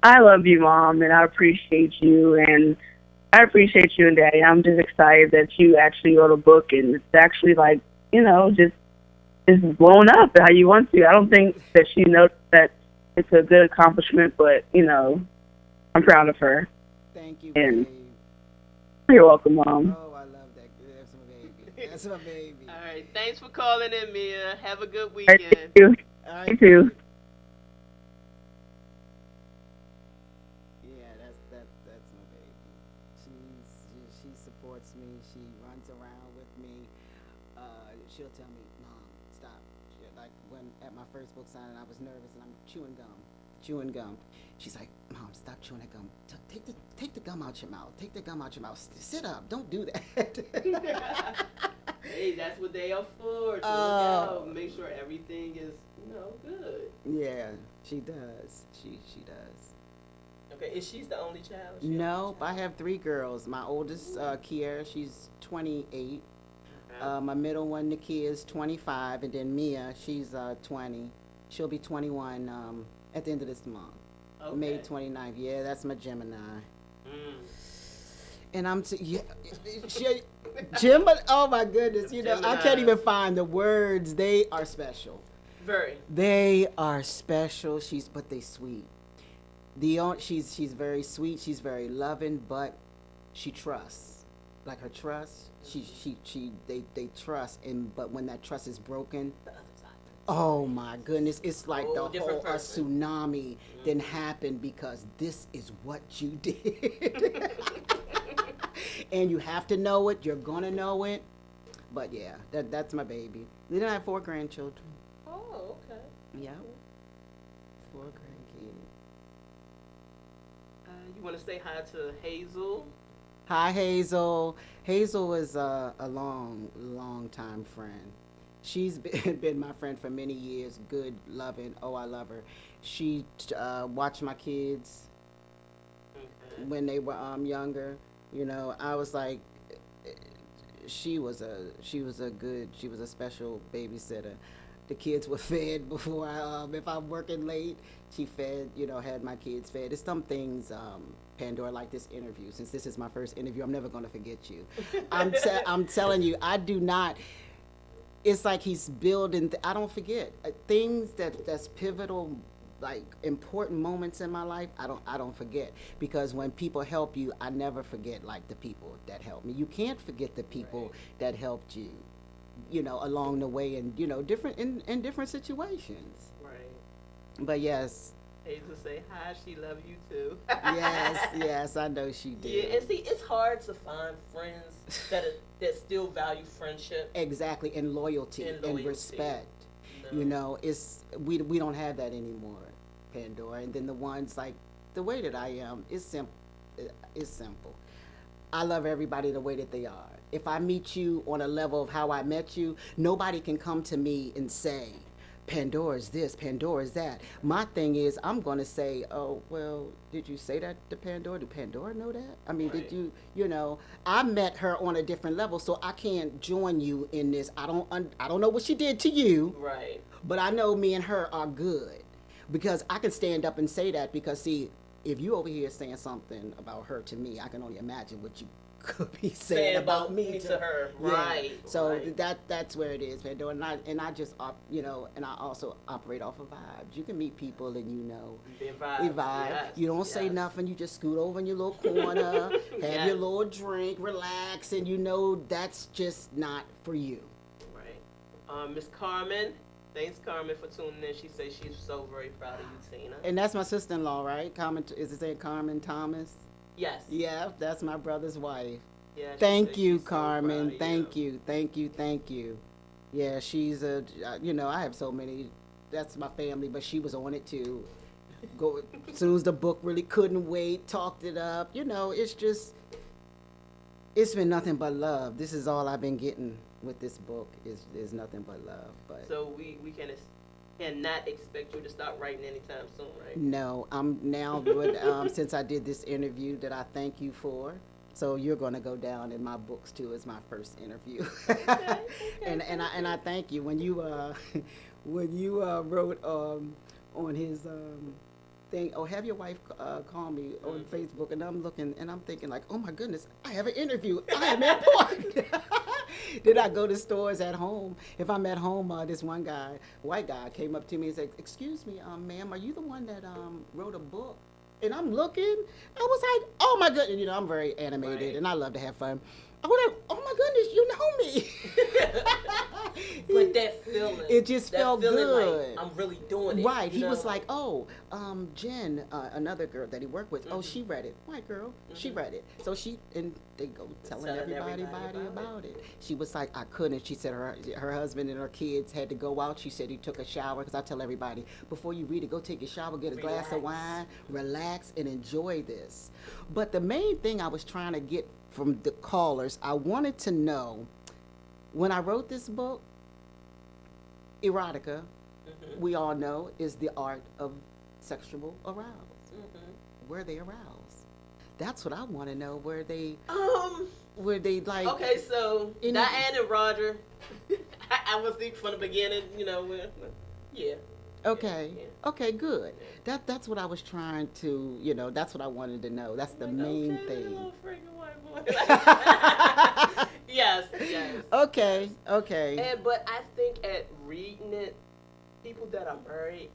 I love you, Mom, and I appreciate you, and I appreciate you and Daddy. I'm just excited that you actually wrote a book, and it's actually like, just blown up how you want to. I don't think that she knows that it's a good accomplishment, but, I'm proud of her. Thank you, And babe. you're welcome, Mom. Oh, I love that. That's my baby. That's my baby. All right, thanks for calling in, Mia. Have a good Thank weekend. you. All You right. too. Yeah, that's my baby. She supports me. She runs around with me. She'll tell me, "Mom, stop." Like when at my first book signing, I was nervous and I'm chewing gum. She's like, "Mom, stop chewing that gum. Take the gum out your mouth. Take the gum out your mouth. Sit up. Don't do that." Hey, that's what they are for. To look Oh. out, make sure everything is, good. Yeah, she does. She does. Okay, is she's the only child? She Nope, I have three girls. My oldest, Kiera, she's 28. Okay. My middle one, Nakia, is 25, and then Mia, she's 20. She'll be 21 at the end of this month. Okay. May 29th. Yeah, that's my Gemini. Mm. And yeah, she, Gemini. Oh my goodness, I can't even find the words. They are special. Very. They are special. But they sweet. She's very sweet. She's very loving, but she trusts. Like her trust, they trust, but when that trust is broken, oh my goodness, it's like the whole a tsunami then happened because this is what you did. And you have to know it. You're gonna know it. But yeah, that's my baby. Then I have 4 grandchildren. Oh, okay. Yeah, 4 grandkids. You want to say hi to Hazel? Hi, Hazel. Hazel is a long time friend. She's been my friend for many years. Good, loving. Oh, I love her. She watched my kids when they were younger. I was like, she was a special babysitter. The kids were fed before if I'm working late, she fed, had my kids fed. It's some things, Pandora, like this interview. Since this is my first interview, I'm never going to forget you. I'm telling you, I do not. It's like he's building. I don't forget things that's pivotal, like important moments in my life. I don't forget, because when people help you, I never forget like the people that helped me. You can't forget the people that helped you, along the way, and different in different situations. Right. But yes. Hazel say hi. She love you too. yes, I know she did. Yeah, and see, it's hard to find friends that still value friendship. Exactly, and loyalty and respect. No. It's we don't have that anymore, Pandora. And then the ones like the way that I am is simple. It's simple. I love everybody the way that they are. If I meet you on a level of how I met you, nobody can come to me and say, Pandora's this, Pandora's that. My thing is, I'm going to say, oh, well, did you say that to Pandora? Did Pandora know that? I mean, right. Did you, I met her on a different level, so I can't join you in this. I don't know what she did to you. Right. But I know me and her are good. Because I can stand up and say that, because, see, if you over here saying something about her to me, I can only imagine what you could be saying about me to her. Yeah. Right. So right. that's where it is, Pandora. And I just and I also operate off of vibes. You can meet people and They vibe. Yes. You don't say nothing. You just scoot over in your little corner, have your little drink, relax, and that's just not for you. Right. Miss Carmen. Thanks, Carmen, for tuning in. She says she's so very proud of you, Tina. And that's my sister-in-law, right? Carmen, is it saying Carmen Thomas? Yes. Yeah, that's my brother's wife. Yeah. Thank you, Carmen. So thank you. Yeah, she's I have so many. That's my family, but she was on it too. Go as soon as the book really couldn't wait, talked it up. It's been nothing but love. This is all I've been getting with this book is nothing but love. But so we cannot expect you to stop writing anytime soon, right? No, I'm now since I did this interview that I thank you for. So you're going to go down in my books too as my first interview. Okay. and I thank you when you wrote on his thing. Oh, have your wife call me on Facebook, and I'm looking and I'm thinking like, oh my goodness, I have an interview. I am important. Then I go to stores at home. If I'm at home, this one guy, white guy, came up to me and said, "Excuse me, ma'am, are you the one that wrote a book?" And I'm looking. I was like, "Oh my goodness!" I'm very animated, and I love to have fun. I was like, oh my goodness, you know me. But that feeling, it just felt good. Like, I'm really doing it. Right. He was like, oh, Jen, another girl that he worked with, oh, she read it. White girl, she read it. So and they go telling everybody about it. She was like, I couldn't. She said her husband and her kids had to go out. She said he took a shower, because I tell everybody, before you read it, go take a shower, get a glass of wine, relax, and enjoy this. But the main thing I was trying to get from the callers, I wanted to know, when I wrote this book, erotica, we all know, is the art of sexual arousal. Were they aroused? That's what I want to know. Were they like? Okay, so Diane and Roger, I was thinking from the beginning, yeah. Okay. Yeah. Okay, good. That's what I was trying to, that's what I wanted to know. That's the main thing. Little freaking white boy. Yes. Okay. But I think at reading it, people that are married,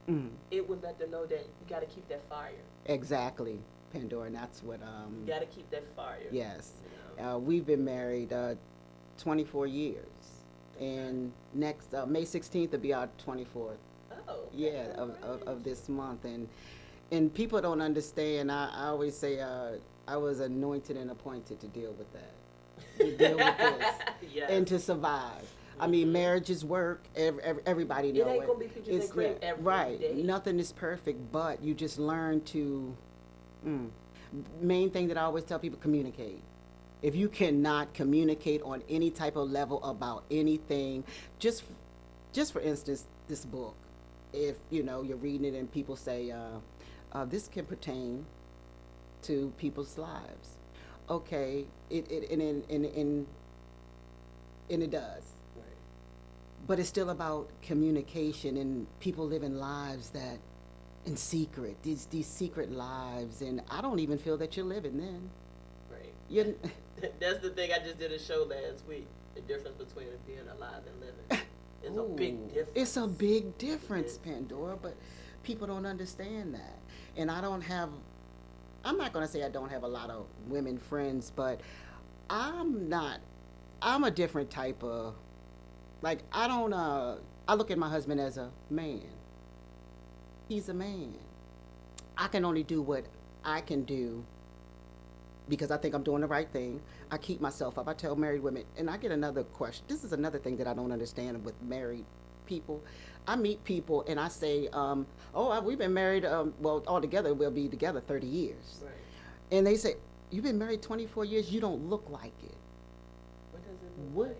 it would let them know that you got to keep that fire. Exactly, Pandora. And that's what. You got to keep that fire. Yes. We've been married 24 years, and next May 16th will be our 24th. Oh. Yeah, of this month, and people don't understand. I always say I was anointed and appointed to deal with that, to deal with this, yes. And to survive. I mean, marriages work. Everybody knows it. Ain't gonna be pictures and cream every right. day. Nothing is perfect, but you just learn to. Main thing that I always tell people: communicate. If you cannot communicate on any type of level about anything, just for instance, this book. If you're reading it and people say this can pertain to people's lives, okay, it does, right. But it's still about communication, and people living lives that in secret, these secret lives, and I don't even feel that you're living then. Right. That's the thing. I just did a show last week. The difference between being alive and living. It's a big difference. It's a big difference, Pandora, but people don't understand that. And I'm not going to say I don't have a lot of women friends, but I'm a different type of, like, I look at my husband as a man. He's a man. I can only do what I can do because I think I'm doing the right thing. I keep myself up. I tell married women, and I get another question. This is another thing that I don't understand with married people. I meet people and I say, we've been married, well, altogether we'll be together 30 years. Right. And they say, you've been married 24 years, you don't look like it. What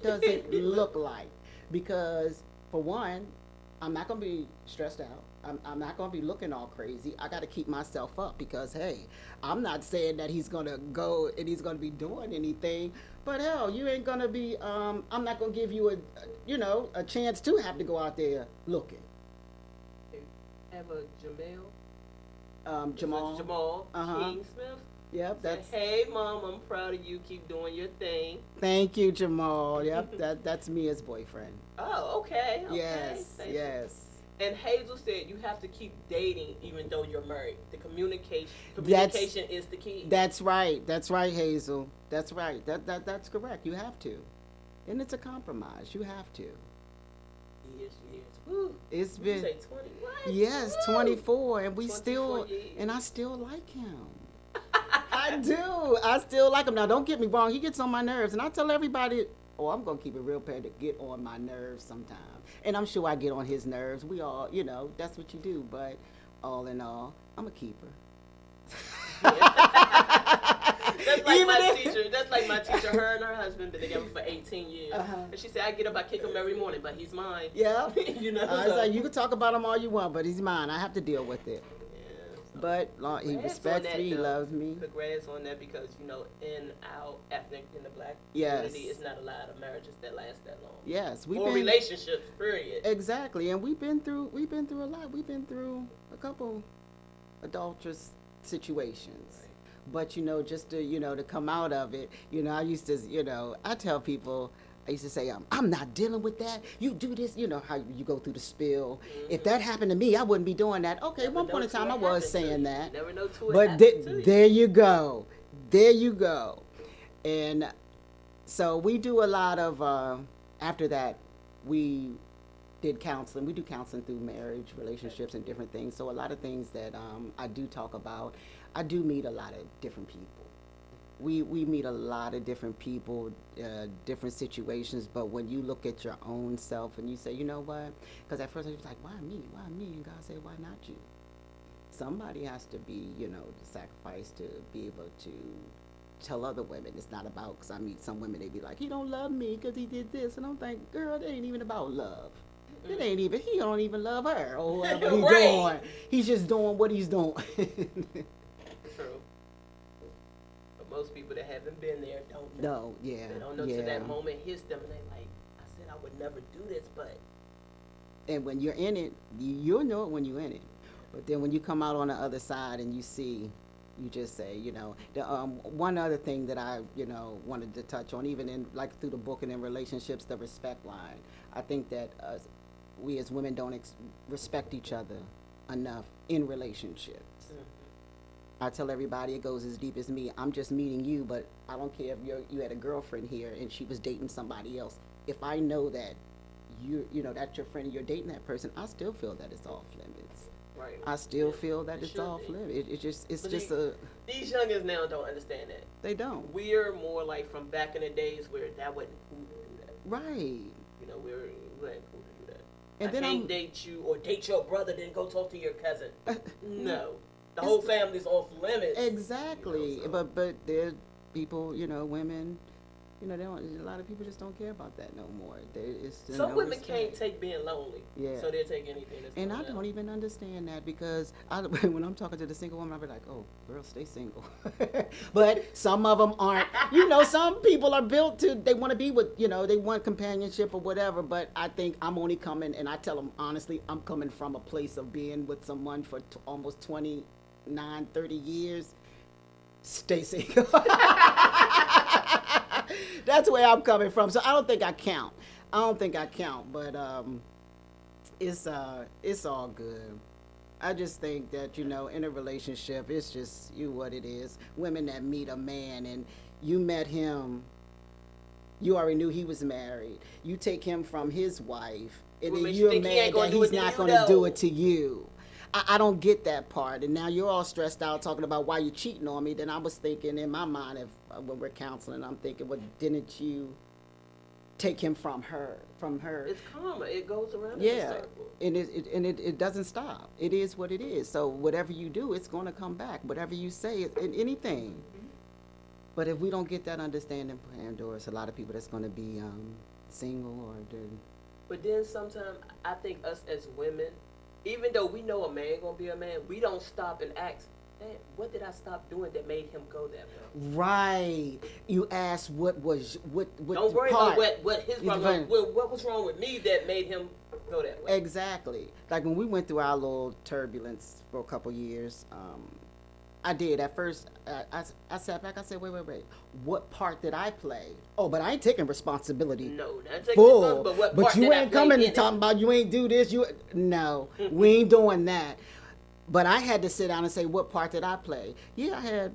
does it look like? Because, for one, I'm not going to be stressed out. I'm not going to be looking all crazy. I got to keep myself up because, hey, I'm not saying that he's going to go and he's going to be doing anything. But, hell, you ain't going to be, I'm not going to give you a chance to have to go out there looking. Have a Jamal. Jamal King Smith. Yep, that's. Hey, Mom, I'm proud of you. Keep doing your thing. Thank you, Jamal. Yep, that's Mia's boyfriend. Oh, okay. Yes. And Hazel said you have to keep dating even though you're married. The communication is the key. That's right, Hazel. That's right. That's correct. You have to, and it's a compromise. You have to. Years. Woo. It's been. You say 20? What? Yes, Woo. 24, and and I still like him. I do. I still like him. Now, don't get me wrong. He gets on my nerves, and I tell everybody, I'm going to keep it real, Pat, to get on my nerves sometimes. And I'm sure I get on his nerves. We all, that's what you do. But all in all, I'm a keeper. That's like my teacher. Her and her husband been together for 18 years. And she said, I get up, I kick him every morning, but he's mine. Yeah. I was like, you can talk about him all you want, but he's mine. I have to deal with it. But he respects me, he loves me. Congrats on that because, in our ethnic, in the black community, it's not a lot of marriages that last that long. Yes. Relationships, period. Exactly. And we've been through a lot. We've been through a couple adulterous situations. Right. But, just to come out of it, I used to, I tell people, I used to say, I'm not dealing with that. You do this, how you go through the spill. Mm-hmm. If that happened to me, I wouldn't be doing that. Okay, at one point in time, I was saying that. Never know to it. But there you go. And So we do a lot of, after that, we did counseling. We do counseling through marriage, relationships, and different things. So a lot of things that I do talk about, I do meet a lot of different people. We meet a lot of different people, different situations, but when you look at your own self and you say, you know what? Because at first I was like, why me? Why me? And God said, why not you? Somebody has to be, sacrificed to be able to tell other women. It's not about, because I meet some women, they be like, he don't love me because he did this. And I'm like, girl, it ain't even about love. It ain't even, he don't even love her or whatever he's doing. He's just doing what he's doing. True. But most people that haven't been there don't know. No, yeah. They don't know till that moment hits them and they like, I said I would never do this, but. And when you're in it, you'll know it when you're in it. But then when you come out on the other side and you see, you just say, the one other thing that I, wanted to touch on, even in like through the book and in relationships, the respect line. I think that we as women don't respect each other enough in relationships. Mm-hmm. I tell everybody it goes as deep as me. I'm just meeting you, but I don't care if you had a girlfriend here and she was dating somebody else. If I know that that's your friend and you're dating that person, I still feel that it's off limits. Right. I still feel that it's off limits. These youngins now don't understand that. They don't. We're more like from back in the days where that wasn't cool to do that. Right. We wasn't cool to do that. And I then can't date you or date your brother, then go talk to your cousin. No. The whole family's off limits. Exactly. But there are people, women, they don't. A lot of people just don't care about that no more. Some women can't take being lonely. Yeah. So they'll take anything that's and going I don't on. even understand that because when I'm talking to the single woman, I'll be like, oh, girl, stay single. But some of them aren't. Some people are built to, they want to be with, they want companionship or whatever. But I think I'm only coming, and I tell them honestly, I'm coming from a place of being with someone for almost 29, 30 years. Stay single. That's where I'm coming from. So I don't think I count. But it's all good. I just think that, in a relationship, it's just what it is. Women that meet a man and you met him, you already knew he was married. You take him from his wife, and then you're mad that he's not going to do it to you. I don't get that part. And now you're all stressed out talking about why you're cheating on me. Then I was thinking in my mind, when we're counseling, I'm thinking, well, didn't you take him from her? It's karma. It goes around in a circle. And it doesn't stop. It is what it is. So whatever you do, it's going to come back. Whatever you say, anything. Mm-hmm. But if we don't get that understanding, Pandora, it's a lot of people that's going to be single or doing. But then sometimes I think us as women, even though we know a man gonna be a man, we don't stop and ask, what did I stop doing that made him go that way? Right. You ask what don't worry part. about what his problem was. What was wrong with me that made him go that way? Exactly. Like when we went through our little turbulence for a couple years, I did. At first, I sat back. I said, wait. What part did I play? Oh, but I ain't taking responsibility. No, not taking full. responsibility. But what but part you did ain't I coming play and talking about you ain't do this. No, we ain't doing that. But I had to sit down and say, what part did I play? Yeah, I had,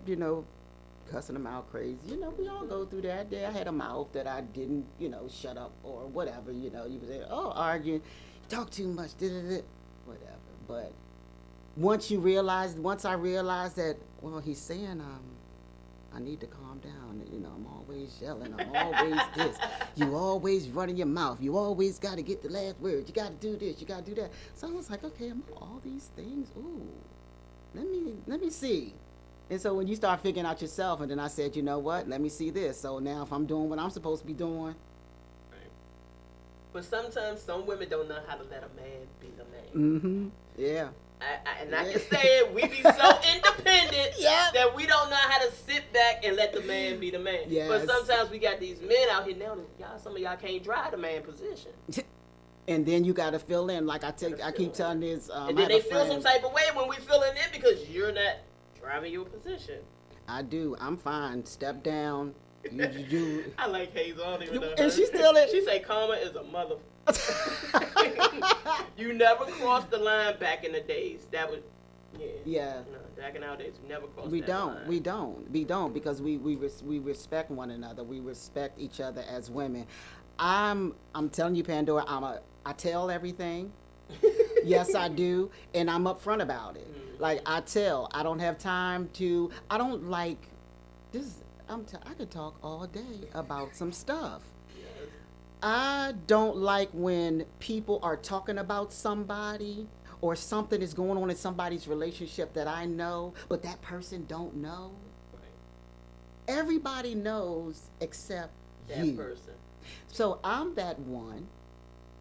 cussing him out crazy. We all go through that. I had a mouth that I didn't, shut up or whatever. You was there, arguing, you talk too much, whatever. But once I realized that, well, he's saying, I need to calm down. I'm always yelling. I'm always this. You always running your mouth. You always got to get the last word. You got to do this. You got to do that. So I was like, okay, I'm all these things. Ooh, let me see. And so when you start figuring out yourself, and then I said, you know what? Let me see this. So now if I'm doing what I'm supposed to be doing. Right. But sometimes some women don't know how to let a man be the man. Mm-hmm. Yeah. I can say it, we be so independent that we don't know how to sit back and let the man be the man. Yes. But sometimes we got these men out here now, some of y'all can't drive the man position. And then you got to fill in. Like I keep telling this. And then they feel some type of way when we filling in because you're not driving your position. I do. I'm fine. Step down. You. I like Hazel. I don't even know her. And she still is. She say karma is a mother. You never crossed the line back in the days. That was Yeah. Yeah. You know, back nowadays, we never cross We that don't. line. We don't because we respect one another. We respect each other as women. I'm telling you, Pandora. I tell everything. Yes, I do, and I'm upfront about it. Like I tell, I don't have time to. I don't like this. I could talk all day about some stuff. Yes. I don't like when people are talking about somebody or something is going on in somebody's relationship that I know, but that person don't know. Right. Everybody knows except That you. person. So I'm that one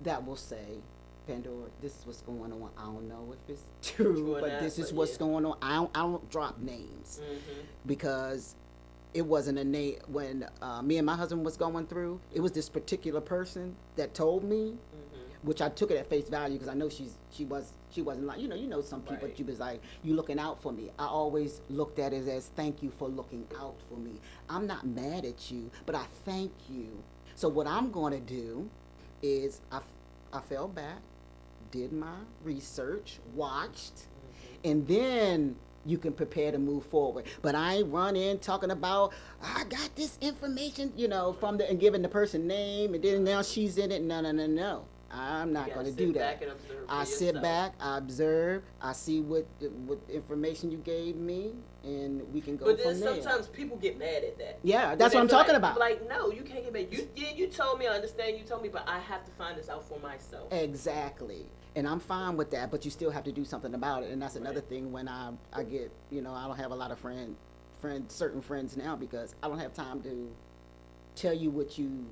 that will say, Pandora, this is what's going on. I don't know if it's true, or but not, this is but what's yeah. going on. I don't drop names because it wasn't a name when me and my husband was going through. It was this particular person that told me, which I took it at face value because I know she wasn't like you know some people. Right. She was like, you looking out for me. I always looked at it as thank you for looking out for me. I'm not mad at you, but I thank you. So what I'm going to do is I fell back, did my research, watched, and then you can prepare to move forward. But I ain't run in talking about I got this information, from and giving the person name, and then now she's in it. No. I'm not going to do that. I sit back, I observe, I see what information you gave me, and we can go But from then there. sometimes people get mad at that. Yeah, that's what I'm talking about. Like, no, you can't get mad. You told me, I understand you told me, but I have to find this out for myself. Exactly. And I'm fine with that, but you still have to do something about it. And that's another thing when I get, I don't have a lot of certain friends now because I don't have time to tell you what you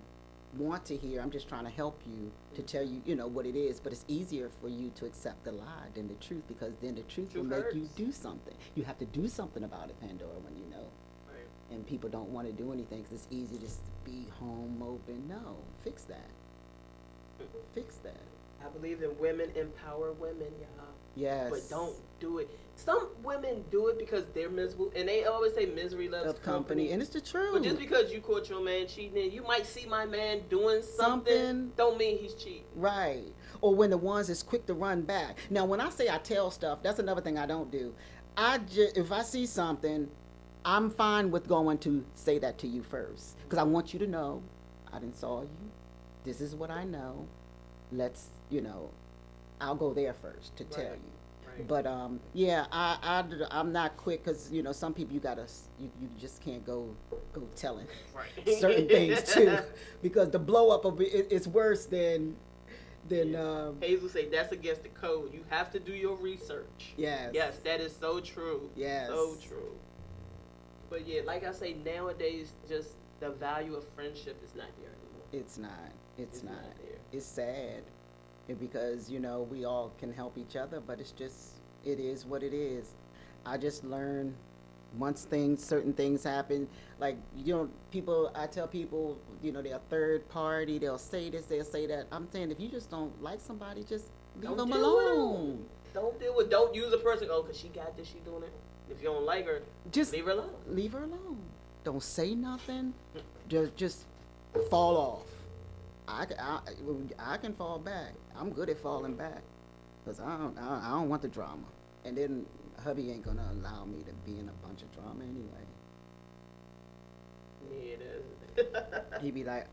want to hear. I'm just trying to help you to tell you, what it is. But it's easier for you to accept the lie than the truth because then the truth will make you do something. You have to do something about it, Pandora, when you know. Right. And people don't want to do anything because it's easy to just be home moping. No, fix that. Fix that. I believe in women empower women, y'all. Yes. But don't do it. Some women do it because they're miserable, and they always say misery loves company. And it's the truth. But just because you caught your man cheating, you might see my man doing something. Don't mean he's cheating. Right. Or when the ones is quick to run back. Now, when I say I tell stuff, that's another thing I don't do. If I see something, I'm fine with going to say that to you first because I want you to know I didn't saw you. This is what I know. Let's, I'll go there first to tell you. Right. But yeah, I'm not quick because some people you just can't go telling certain things too because the blow up of it is worse than. Hazel say that's against the code. You have to do your research. Yes. Yes, that is so true. Yes. So true. But yeah, like I say, nowadays, just the value of friendship is not here anymore. It's not. It's not. There. It's sad. Because we all can help each other, but it is what it is. I just learned once certain things happen, like I tell people, they're a third party, they'll say this, they'll say that. I'm saying if you just don't like somebody, just leave them alone. Don't use a person. Oh, cause she got this, she doing it. If you don't like her, just leave her alone. Leave her alone. Don't say nothing. Just fall off. I can fall back. I'm good at falling back, cause I don't want the drama. And then hubby ain't gonna allow me to be in a bunch of drama anyway. Yeah, it is. He be like,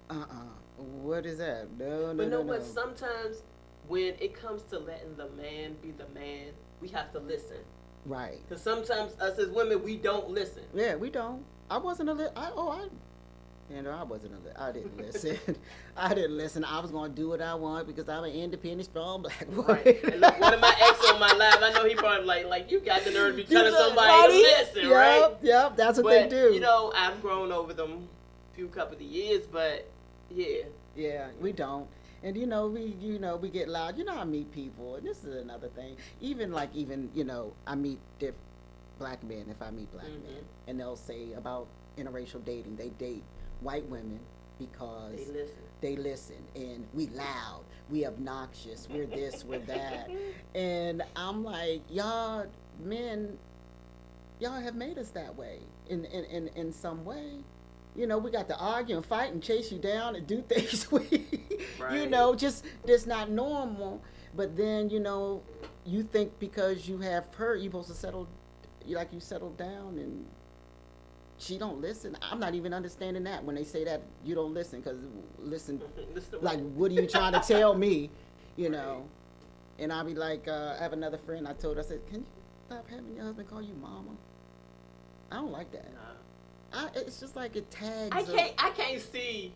what is that? No. But sometimes when it comes to letting the man be the man, we have to listen. Right. Because sometimes us as women, we don't listen. Yeah, we don't. I wasn't I didn't listen. I didn't listen. I was going to do what I want because I'm an independent, strong black woman. Right. And look, one of my ex on my live, I know he probably like you got the nerve to be telling somebody to listen, right? Yep, that's what they do. I've grown over them couple of years, but yeah. Yeah, we don't. And we get loud. I meet people, and this is another thing. Even I meet black men, if I meet black men, and they'll say about interracial dating, they date white women because they listen, and we loud, we obnoxious, we're this, we're that. And I'm like, y'all men, y'all have made us that way in some way. We got to argue and fight and chase you down and do things just not normal. But then, you think because you have her, you supposed to settle, you settle down and she don't listen. I'm not even understanding that when they say that you don't listen, because listen, like, what are you trying to tell me, you know? And I'll be like, I have another friend, I told her, I said, can you stop having your husband call you mama? I don't like that. It's just like it tags. I can't see.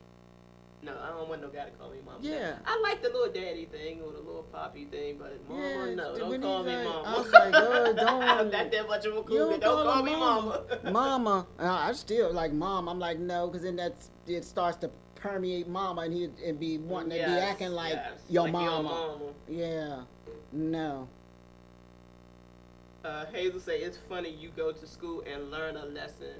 No, I don't want no guy to call me mama. Yeah. I like the little daddy thing or the little poppy thing, but mama, no, don't call me mama. I was like, oh, don't. I'm not that much of a cougar. Don't call me mama. Mama. I still like mom. I'm like, no, because then it starts to permeate mama, and he'd be wanting to be acting like your mama. Yeah. No. Hazel say, it's funny you go to school and learn a lesson,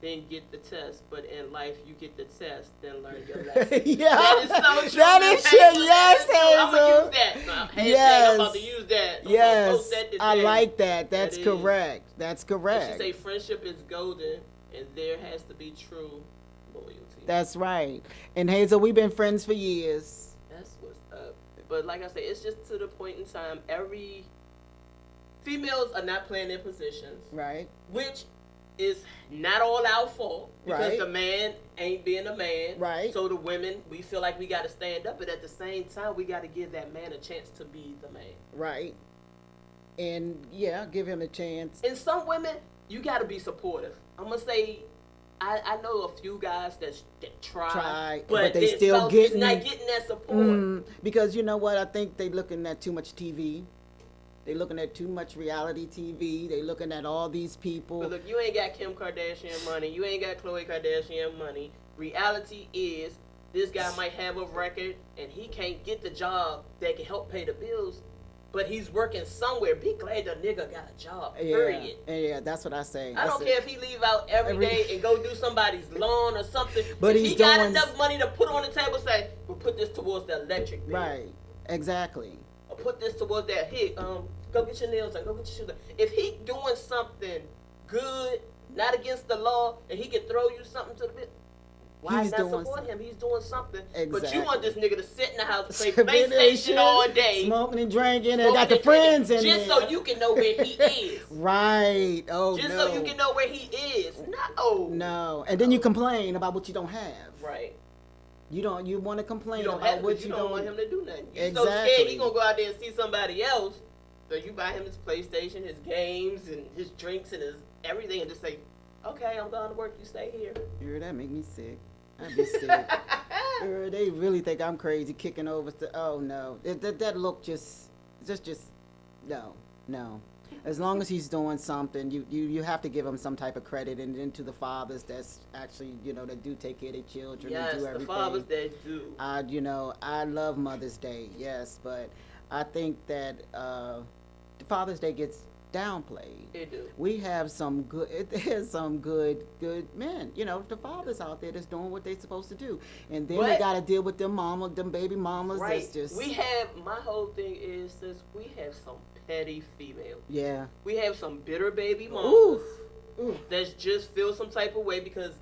then get the test, but in life you get the test, then learn your lesson. Yeah. That is so true. That is true. Yes, Hazel. I'm going to use that. Yes. I'm about to use that. Yes. I like that. That's correct. That's correct. She say friendship is golden, and there has to be true loyalty. That's right. And Hazel, we've been friends for years. That's what's up. But like I said, it's just to the point in time, females are not playing their positions. Right. Which is not all our fault, because the man ain't being a man. Right. So the women, we feel like we got to stand up, but at the same time, we got to give that man a chance to be the man. Right. And yeah, give him a chance. And some women, you got to be supportive. I'm gonna say, I know a few guys that try, but they still not getting that support. Because you know what? I think they looking at too much TV. They looking at too much reality TV. They looking at all these people. But look, you ain't got Kim Kardashian money. You ain't got Khloe Kardashian money. Reality is, this guy might have a record and he can't get the job that can help pay the bills, but he's working somewhere. Be glad the nigga got a job. Period. Yeah, that's what I say. I don't care if he leave out every day and go do somebody's lawn or something. But if he got enough money to put on the table, say, we'll put this towards the electric bill. Right. Exactly. Or put this towards that. Hey, go get your nails done. Go get your shoes done. If he doing something good, not against the law, and he can throw you something to the bit, why not support him? He's doing something. Exactly. But you want this nigga to sit in the house, play PlayStation all day, smoking and drinking, and got the friends in just so you can know where he is. Right. Oh, just so you can know where he is. No. No. And then you complain about what you don't have. Right. You want to complain about what you don't want him to do nothing. You're so scared he gonna go out there and see somebody else. So you buy him his PlayStation, his games, and his drinks, and his everything, and just say, okay, I'm going to work, you stay here. That make me sick. I'd be sick. They really think I'm crazy, kicking over oh no. That look just, no. As long as he's doing something, you have to give him some type of credit, and then to the fathers that's actually, that do take care of their children and do everything. Yes, the fathers that do. I love Mother's Day, yes, but I think that Father's Day gets downplayed. It do. We have some good. There's some good men. The fathers out there that's doing what they're supposed to do, and then they got to deal with them baby mamas. Right. That's just. We have. My whole thing is this. We have some petty females. Yeah. We have some bitter baby mamas. Ooh. That just feel some type of way because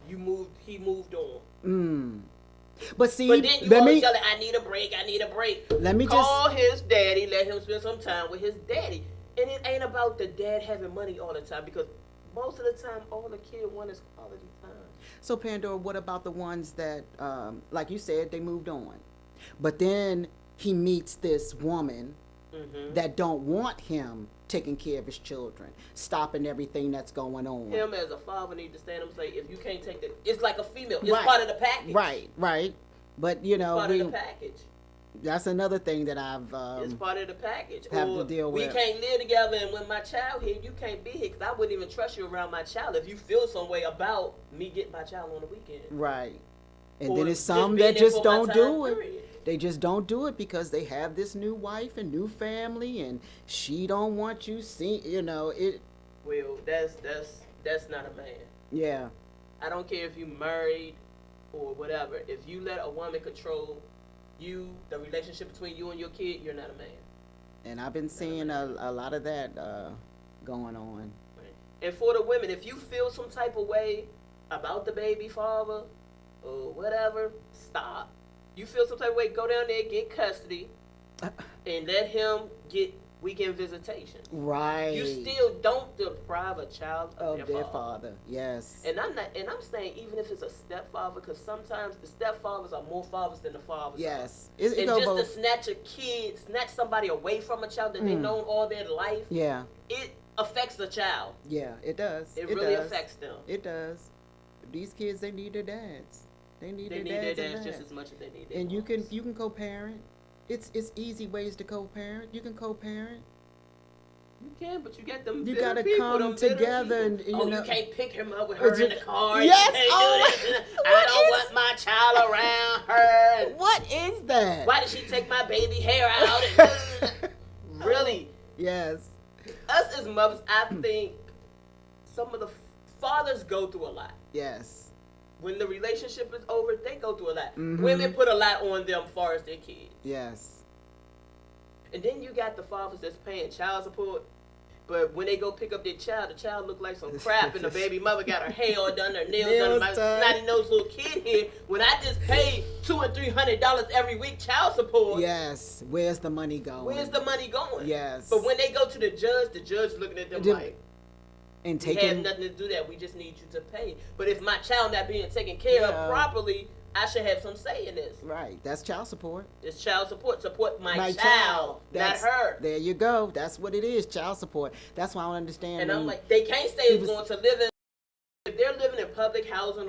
he moved on. But see, then you always yell, I need a break. Let me call his daddy, let him spend some time with his daddy. And it ain't about the dad having money all the time, because most of the time, all the kid want is quality time. So Pandora, what about the ones that, like you said, they moved on, but then he meets this woman that don't want him taking care of his children, stopping everything that's going on. Him as a father need to stand up and say, if you can't take that, it's like a female. It's part of the package. Right. But it's part of the package. That's another thing that I've it's part of the package. Have to deal with. We can't live together, and when my child here, you can't be here, because I wouldn't even trust you around my child if you feel some way about me getting my child on the weekend. Right. And then it's some that just don't do it. They just don't do it because they have this new wife and new family, and she don't want you seeing. It. Well, that's not a man. Yeah. I don't care if you married or whatever. If you let a woman control the relationship between you and your kid, you're not a man. And I've been seeing a lot of that going on. Right. And for the women, if you feel some type of way about the baby father or whatever, stop. You feel some type of way, go down there, get custody, and let him get weekend visitation. Right. You still don't deprive a child of their father. Yes. And I'm saying even if it's a stepfather, because sometimes the stepfathers are more fathers than the fathers. Yes. And just to snatch somebody away from a child that they've known all their life. Yeah. It affects the child. Yeah, it does. It really affects them. It does. These kids, they need their dads. They need their dads just as much as they need their And moms. you can co-parent. It's easy ways to co-parent. You can co-parent. You can, but you get them. You gotta come together, and you know. You can't pick him up with her in the car. Yes. You can't do this. I don't want my child around her. What is that? Why did she take my baby hair out? Really? Yes. Us as mothers, I think some of the fathers go through a lot. Yes. When the relationship is over, they go through a lot. Mm-hmm. Women put a lot on them as far as their kids. Yes. And then you got the fathers that's paying child support. But when they go pick up their child, the child look like some crap, and the baby mother got her hair all done, her nails done, my snotty-nosed little kid here. When I just paid $200 and $300 every week child support. Yes. Where's the money going? Where's the money going? Yes. But when they go to the judge looking at them like, and we have nothing to do that. We just need you to pay. But if my child not being taken care of properly, I should have some say in this. Right. That's child support. It's child support. Support my child, not her. There you go. That's what it is. Child support. That's why I don't understand. And I'm like, they can't stay going to live in. If they're living in public housing or